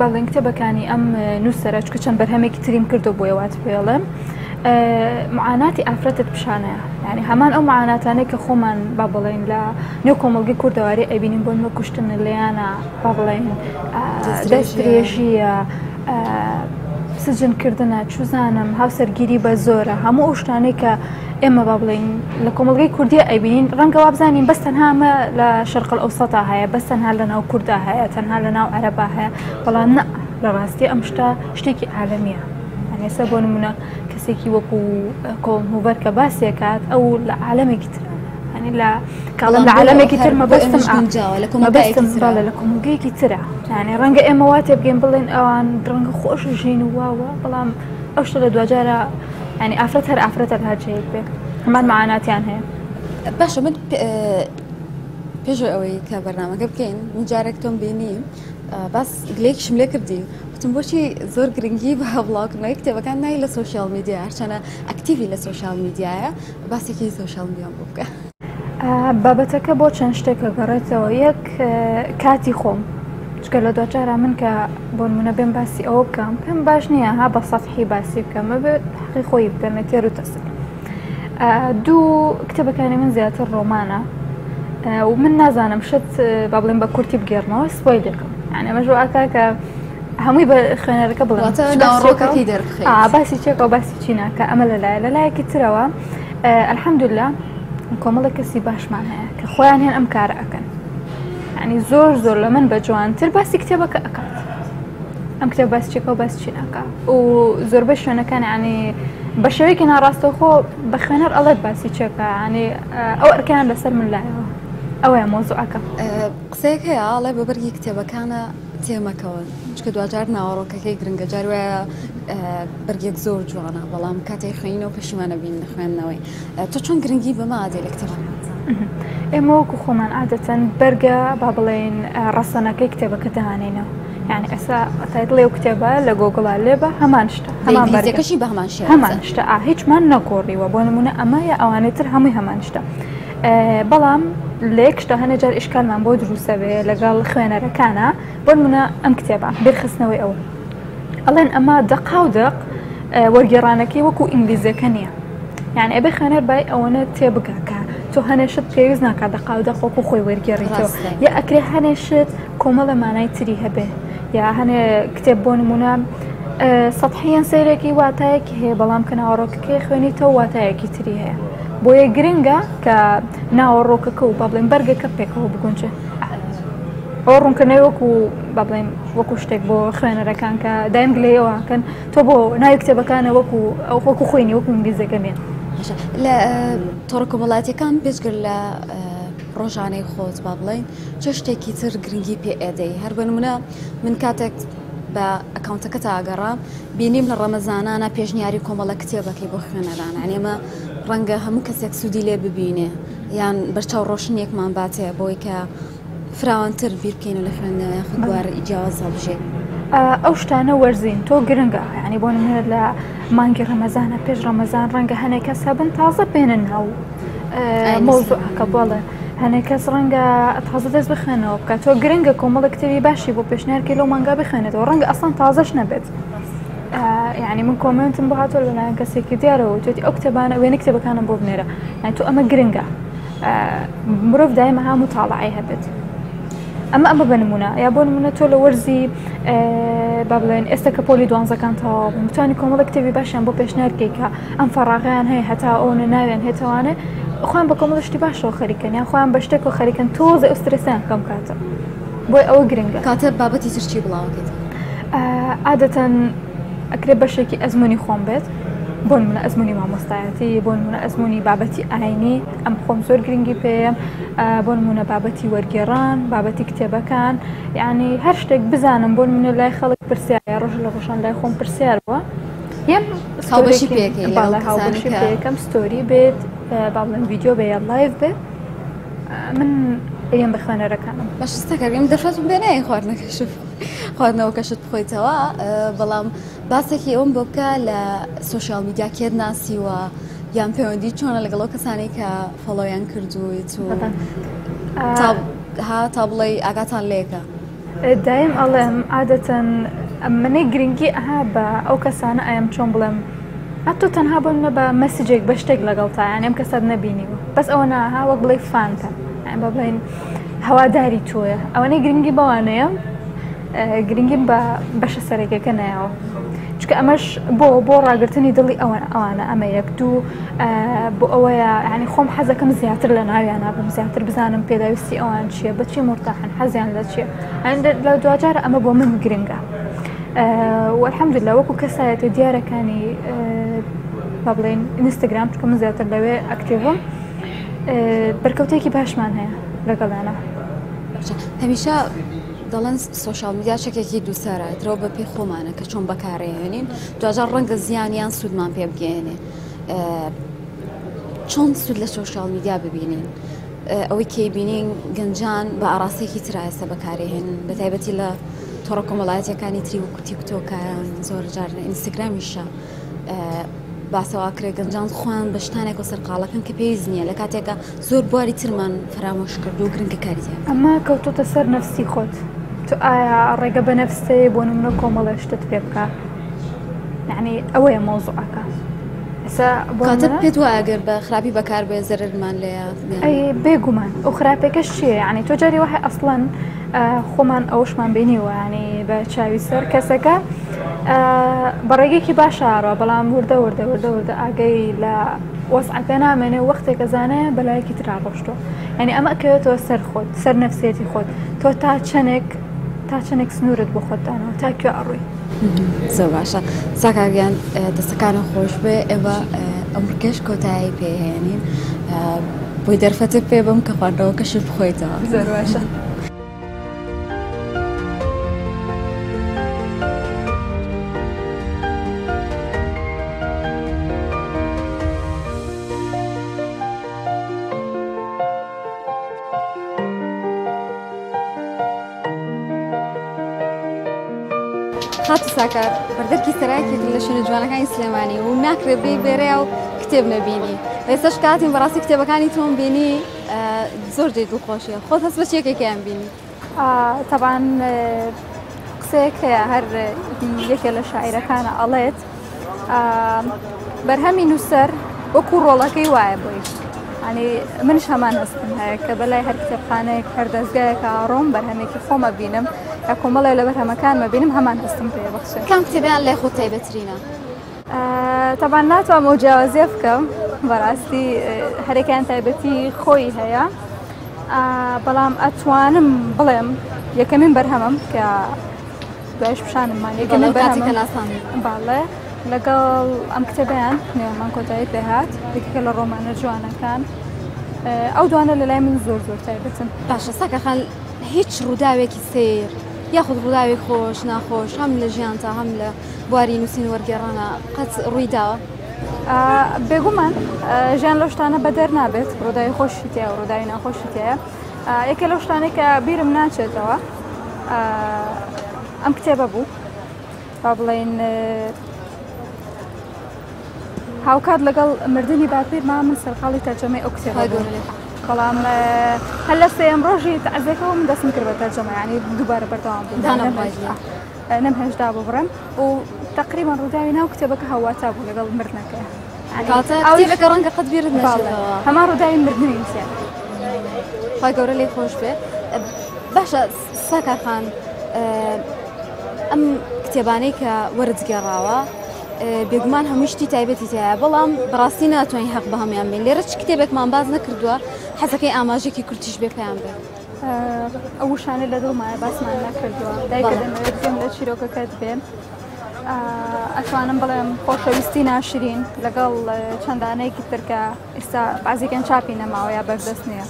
باڵێن کتێبەکانی ئەم نووسەرە چکە چەند بەرهەمێکی تریم کردو بۆ یەوات پێڵێم معاناتی ئافرەتت پیشانەیە یعنی هەمان ئەو معاناتانەی کە خۆمان با بڵێن لە نێو کۆمەڵگەی کوردەواری ئەبینین بۆ نوە کوشتن لەیانە با بڵێن دەستدرێژیە سجنکردنە چوزانم هاوسەرگیری بە زۆرە هەموو ئەو شتانەی کە ئێمە با بڵێن لە کۆمەڵگەی کوردی ئەبینین ڕەنگە وابزانین بەس تەنها ئەمە لە شەرق الئەوسەتا هەیە بەس تەنها لە ناو کووردا هەیە تەنها لە ناو عەرەبا هەیە بەڵام نە لە ڕاستی ئەم شتە شتێکی عالەمیە ئێستا بۆ نمونە کەسێکی وەکو کۆمهوبەر کە باسێکات ئەو لە عالەمێکی تر ینی لە کاڵم لە عالەمێکی تر مەبەستم لە کۆمەلگەیەکی ترە یعنی ڕەنگە ئێمە وا تێبگەین بڵێن ئەوان ڕەنگە خۆش ژین و واوە بەڵام ئەو شتە لە دوجارە ینی ئافرەت هەر ئافرەتە لە هەرجەیەک بێت هەمان معاناتیان هەیە باشە من پێش ئەوەی کە بەرنامەکە بکەین من جارێک تۆم بینیم باس گلەیەکیشم لێ کردی وتم بۆچی زۆر گرنگی بە هەڵبڵاوکردنەوەی کتێبەکان نای لە سۆشیال میدیا هەرچەنە ئەکتیڤی لە سۆشیال میدیایە باسێکی سۆشیال میدیام بۆ بکە بابەتەکە بۆ چەند شتێکە گەڕێتەوە یەک کاتی خۆم چکە لە دوجارە من کە بۆ نمونە بێم باسی ئەوە بکەم پێم باش نییە ها بە سەطحی باسی بکەمە بێت حەقی خۆی بکەمە تێر و تەسک دوو کتێبەکانی من زیاتر ڕۆمانە ومن نازانم شت بابلين بكورتي بجيرنا سبويلكم يعني مجموعة كا همي بخينا ركب لهم ناروكا كيدر بخير باسي تشيك وباسي تشينا كأمل لا كتروا الحمد لله نكمل كسي باش معناها كخوان هن أمكار أكن يعني زور لمن بجوان تر باسي كتابك أكاد أم كتاب باسي تشيك وباسي تشينا كا وزور بش أنا كان يعني بشويك أنا راسته خو بخينا الله باسي تشيك يعني أو أركان لسر من لا أو يا موضوعك قسەیەک هەیە ئاڵێ بە بەرگی کتێبەکانە تێمەکەوە چکە دوجار ناوەڕۆکەکەی گرنگە جاروایە بەرگێک زۆر جوانە بەڵام کاتێک خوێنینەوە پەشیمانە بین لە خوێندنەوەی تۆ چۆن گرنگی بەمە ئادێ لە کتێبەکان ئێمە وەکو خۆمان عادەتەن بەرگە با بڵێن ڕەسەنەکەی کتێبەکە دەهانێنەوە یعنی ئەسا ئەتایت لێو کتێبە لە گۆگڵا لێبە هەمان شتە هەمان بەرگەکەشی بە هەمان شێوە هەمان شتە هیچمان نەگۆڕیوە بۆ نمونە ئەمە یا ئەوانەتر هەمووی هەمان شتە بەڵام لێکشتا هەنە جار ئیشکالمان بۆ دروستەوێ لەگەڵ خوێنەرەکانە بۆ نمونە ئەم کتێبە بێرخستنەوەی ئەوە ئەڵێن ئەمە دەقا و دەق وەرگێڕانەکەی وەکو ئینگلیزەکە نییە یعنی ئەبێ خوێنەر بای ئەوەنە تێبگاکە تۆ هەنێشت پێویست ناکات دەقا و دەق وەکو خۆی وەرگێڕیتەوە یا ئەکرێ هەنێشت کۆمەڵە مانای تری هەبێ یا هەنێ کتێب بۆ نمونە سەدحیان سەیرێکی واتایەکی هەیە بەڵام کە ناوەڕۆکەکەی خوێنیتەوە واتایەکی تری هەیە بۆیە گرنگە کە ناوەڕۆکەکە و با بڵێن بەرگەکە پێکەوە بگونجێ ئەو ڕوونکردنەوەی وەکو با بڵێن وەکو شتێک بۆ خوێنەرەکان کە دایم گلەیەوەکەن تۆ بۆ ناوی کتێبەکانە وەکو خوێنی وەکو ئینگلیزەکە بێن لە تۆڕە کۆمەڵایەتیەکان بێجگەر لە ڕۆژانەی خۆت با بڵێن چه شتێکی تر گرنگی پێ ئێدەی هەر بە نمونە من کاتێک بە ئەکاونتەکە تاگەڕام بینیم لە ڕەمەزانانە پێشنیاری کۆمەڵە کتێبەکەی بۆ خوێنەران ئەنێمە ڕەنگە هەموو کەسێک سوودی لێ ببینێ یان بەرچاو ڕۆشنێکمان باتێ بۆی کە فراوانتر بیر بکەین و لە خوێندنەوەی خوار ئیجاواز هەڵبژێ ئەو شتانە وەرزین تۆ گرنگە ینی بۆ نمونە لە مانگی ڕەمەزانە پێش ڕەمەزان ڕەنگە هەنێک کەس هەبن تازە بێنن ناو مۆزوعەکە بڵێ هەنێک کەس ڕەنگە تازە دەست بخێنەوە بکە تۆ گرنگە کۆمەڵە کتێبی باشی بۆ پێشنیارکەی لەو مانگا بخێنێتەوە ڕەنگە ئەسڵان تازەش نەبێت يعني من كومنتم بهاتوا لنا كسيك ديارو جوتي أكتبانا وين أكتب كان بوبنيرة يعني تو أما جرينجا مروف دائما ها مطالعة هبت أما بنمونا يا بنمونا تو لورزي بابلين استكابولي دوانزا كانتا متاني كومل أكتبي باشان بو بيشنار كيكا أم فراغان هي حتى أون ناوين هي توانه أخوان بكمل اشتباش وخريكن يا أخوان بشتكو خريكن توزي أسترسان كم كاتب بوي أو جرينجا كاتب بابتي ترشي بلاو كده عادة أقرب بشكل أزمني خوم بيت بون من أزمني مع مستعيتي بون من أزمني بابتي عيني أم خوم زور جرينجي بيم بون من بابتي ورجيران بابتي كتابة كان يعني هرشتك بزانم بون من لا يخلق برسيار يا رجل غشان لا يخون برسيار بوا يم هاوبشي بيكي بالا هاوبشي بيكم ستوري بيت بابلن فيديو بيا لايف بيت من أيام بخانة ركانم باش استكر يوم دفعت بيني خوارنا كشوف خواردنەوە کەشت بخۆیتەوە بەڵام باسێکی ئەوم بۆ بکە لە سوشیال میدیا کێت ناسیوە یان پەیوەندی چۆنە لەگەڵ کەسانی کە فۆلۆیان کردوویت و تا بڵێ ئاگاتان لێکە دایم ئەڵێم عادەتەن منەی گرنگی ئەها بە ئەو کەسانە ئەم چۆن بڵێم ئەتۆ تەنها بمە بە مەسیجێک بە شتێک لەگەڵ تا یان ئەم کەسات نەبینیوە بەس ئەوە ناها وەک بڵێ فانتە بە بڵێن هەواداری تۆیە ئەوەنەی گرنگی بەوانەیە گرنگیم بە بەشە سەرەکیەکە نایەوە چکە ئەمەش بۆ ڕاگررتنی دڵی ئەوانە ئەمە یەک دوو بۆ ئەوەیە ینی خۆم حەزەکەم زیاتر لە ناویانە بم زیاتر بزانم پێداویستی ئەوان چییە بەچی مرتاحن حەزیان لە چییە لە دوجارە ئەمە بۆ من گرنگە والحەمدولله وەکو کەسایەتە دیارەکانی با بڵێن ئینستاگرام چکە من زیاتر لەوێ ئەکتیڤم بەرکەوتێکی باشمان هەیە لەگەڵانە هەمیشە دەڵێن سوشیال میدیا شتێکی دووسەرایەتەوە بە پێی خۆمانە کە چۆن بەکارهێنین دوجار ڕەنگە زیانیان سوودمان پێ بگەێنێ چۆن سوود لە سوشیال میدیا ببینین ئەوەی کەیبینین گەنجان بە ئاراسێکی ترایسە بەکارهێنن بە تایبەتی لە تۆڕە کۆمەڵایەتیەکانی تری وەکو تیکتۆکیان زۆر جار لە ئینستاگرامیشە باسەوا کرێ گەنجان خوان بە شتانێک و سەرقاڵەکەن کە پێویست نییە لە کاتێکە زۆر بواری ترمان فرامۆش کرد و گرنگە کاریتیان ئەمە کەوتۆتە سەر نەفسی خۆت تو ئایا ڕێگە بە نەفسەیە بۆ نمونە کۆمەڵە شتت پێ بکە یعنی ئەوەیە مۆزوعەکە كاتب پێت وایە ئەگەر بە خراپی بەکار بێ زەرمان لێیە بێگومان ئەو خراپێکەش چییە یعنی تۆ جاری وایە ئەسڵەن خۆمان ئەوشمان بینیوە ینی بە چاوی سەر کەسەکە بەڕێگەیەکی باشارەوە بەڵام وردە ئاگەی لە وەسعەکە نامێنێ وەختێکە زانەیە بەلایەکی ترا ڕۆشتۆ ینی ئەمە ئەکەوێتەوە سەر خۆت سەر نەفسێتی خۆت تۆ تا چەندێک سنوورت بۆ خۆتانەوە تا کوێ ئەڕووی زۆر باشە ساکارگیان دەستەکانە خۆش بێ ئێوە ئەمڕکەش کۆتایی پێهێنین بۆی دەرفەتە پێ بم کە خواردنەوە کەشی بخۆیتەوە زۆر باشە. خاتی ساکار بەردەرکی سەرایەکی لە شوێنە جوانەکانی سلێمانی و ناکرێت بێ بێرەیە و کتێب نەبینی ئێستاش کاتیم بەڕاستی کتێبەکانی تۆم بینی زۆر جێ دڵخۆشیە خۆت هەست بە چیەکێکیان بینی طبعا قسەیەک هەیە هەر یەکێ لە شاعیرەکانە ئەڵێت بەرهەمی نووسەر وەکو ڕۆڵەکەی وایە بۆی ینی منش هەمان هەستم هەیە کە بەلای هەر کتێبخانەیەک هەر دەستگایەکە ڕۆم بەرهەمێکی خۆمە بینم یا کۆمەڵێ لە بەرهەمەکانمە بینم هەمان هەستم پێ بەخشێ کام کتێبیان لای خۆت تایبەترینە طبعا ناتوانم ئەو جیاوازیە بکەم بەڕاستی هەرێکیان تایبەتی خۆی هەیە بەڵام ئەتوانم بڵێم یەکەمین بەرهەمم کە دوایش پیشانممان یەکەمین بەرهەمە باڵێ لەگەڵ ئەم کتێبیان نێوەمان کۆتایی پێهات یەکێکە لە ڕۆمانە جوانەکان ئەو دوانە لە لای من زۆر تایبەتن. باشە ساکەخان هیچ ڕووداوێکی سیر یاخود ڕووداوێک خۆش ناخۆش هەم لە ژیان تا هەم لە بواری نووسین وەرگێڕانە قەت ڕوویداوە بێگومان ژیان لەو شتانە بەدەر نابێت ڕووداوی خۆشی تێە و ڕووداوی ناخۆشی تەیە یەکێ لەو شتانێک کە بیرم ناچێتەوە ئەم کتێبە بوو با بڵێن هاوکات لەگەڵ مردنی باپیر ما من سەرقاڵی تەرجەمەی ئەو کتێبە بەڵام هەر لە سێم ڕۆژی تەعزیەکەەوە من دەستم کرد بە تەرجەمە ینی دووبارە بەردەوام بوو نەمهێشتا بۆ بڕێم و تقریبا ڕووداوی ناو کتێبەکە هەواتا بوو لەگەڵ مردنەکە کاتێبەکە ڕەنگە قەت بیرت نەچێتەوە هەمان ڕووداوی مردنی نووسیان خی گەورە لێی خۆش بێ باشە ساکارخان ئەم کتێبانەی کە وەرزگێڕاوە بێگومان هەموو شتی تایبەتی تایە بەڵام بەڕاستی ناتوانین حەق بە هەمیان بین لێرە چ کتێبێکمان باز نەکردووە حەزەکەی ئاماژێکی کورتیش بێ پێیان بێ ئەو شانە لە دڵمایە باسمان نەکردووە دایکە دەمەوێت بێم لە چیرۆکەکەت بێن ئەتوانم بڵێم خۆشەویستی ناشرین لەگەڵ چەندانەیەکی ترکە ئێستا بازیکەن چاپی نەماوە یا بەردەست نییە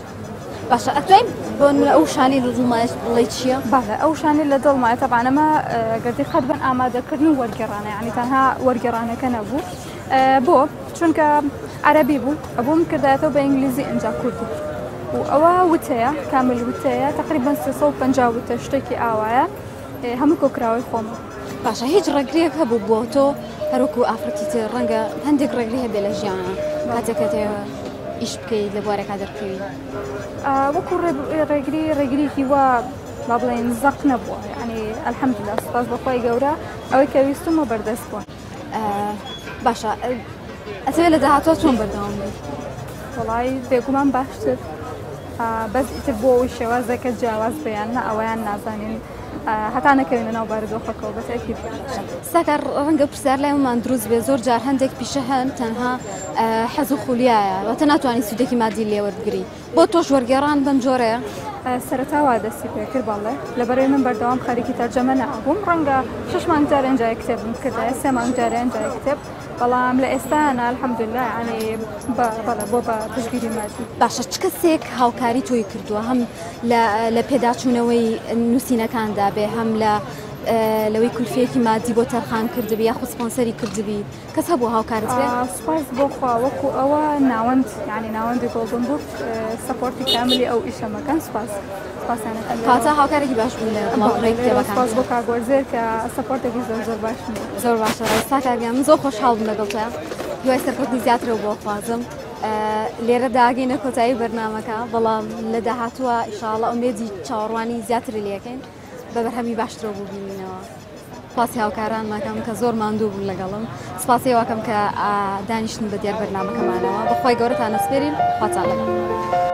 باشە ئەتوانین بۆ ئەو شانی لە دڵمایە بڵێ چییە؟ باە ئەو شانی لە دڵمایە تەبانەمە گەردی قەت بن ئامادەکردن و وەرگێڕانە ینی تەنها وەرگێڕانەکە نەبوو بۆ چونکە عەرەبی بوو ئەبووم کردایەتەوە بە ئینگلیزی ئەنجا کوردی و ئەوە وتەیە کامل وتەیە تقریبا 350 وتە شتێکی ئاوایە هەموو کۆکراوەی خۆمە باشە هیچ ڕێگرێک هەبوو بۆ تۆ هەروکو ئافرەتی تر ڕەنگە هەندێک ڕێگری هەبێ لە ژیانە کاتێکە ئیش بکەیت لە بوارێکا دەرکەوی وەکو ڕێگریکی وە با بڵێن زەق نەبووە ینی ئەلحەمدوللا سوپاس بەخوای گەورە ئەوەی کە ویستمە بەردەست بووە باشە ئەتەوێت لە داهاتوە چۆن بەردەوام بێت وڵای بێگومان باشتر بەس ئیتر بۆ ئەوی شێوازەکە جیاواز بەیان نە ئەوەیان نازانین هەتا نەکەوێنە ناو بارودۆخەکەەوە بەتەکی ساکار ڕەنگە پرسیار لای ومان دروست بێ زۆر جار هەندێک پیشە هەن تەنها حەز و خولیایە واتە ناتوانانی سوودێکی مادی لێوەربگری بۆ تۆش وەرگێڕان بەم جۆرەیە سەرەتا وا دەستی پێکرد بەڵێ لەبەرەوەی من بەردەوام خەریکی تەرجەمە نەبووم ڕەنگە 6 مانگ جارێ ئەنجای کتێبم کردایە 3 مانگ جارێ ئەنجای کتێب بەڵام لە ئێستاە الحەمدوللا ینی بەڵێ بۆ بە پشتگیری مادی باشە چ کەسێک هاوکاری تۆی کردووە هەم لە پێداچوونەوەی نووسینەکاندا بێ هەم لەوەی کولفەیەکی مادی بۆ تەرخان کردبی یاخود سپۆنسەری کردبی کەس هەبوو هاوکارت بێ سوپاس بۆخوا وەکو ئەوە ناوەند ینی ناوەندی گۆڵدن بوو سەپۆرتی کاملی ئەو ئیشەمەکەن سوپاس کاتە هاوکارێکی باش بوو لە ماڵڕێی کتێبەکان سوپاس بۆ کاگۆرزێر کە سەپۆرتێکی زۆر باش زۆر باشە ساکارگیان من زۆر خۆشحاڵ بووم لەگەڵ تۆ دوای سەرکەوتنی زیاترەوە بۆ خوازم لێرە داگەینە کۆتایی بەرنامەکە بەڵام لە داهاتووە ئینشاڵڵا ئومێدی چاوەڕوانی زیاتر لێکەین بە بەرهەمی باشترەوە بوو بینینەوە سپاسی هاوکارانمەکەم کە زۆر ماندوو بوون لەگەڵم سپاسی واکەم کە دانیشتن بە دیار بەرنامەکەمانەوە بەخوای گەورەتان ئەسپێرین خواتان لەگەڵ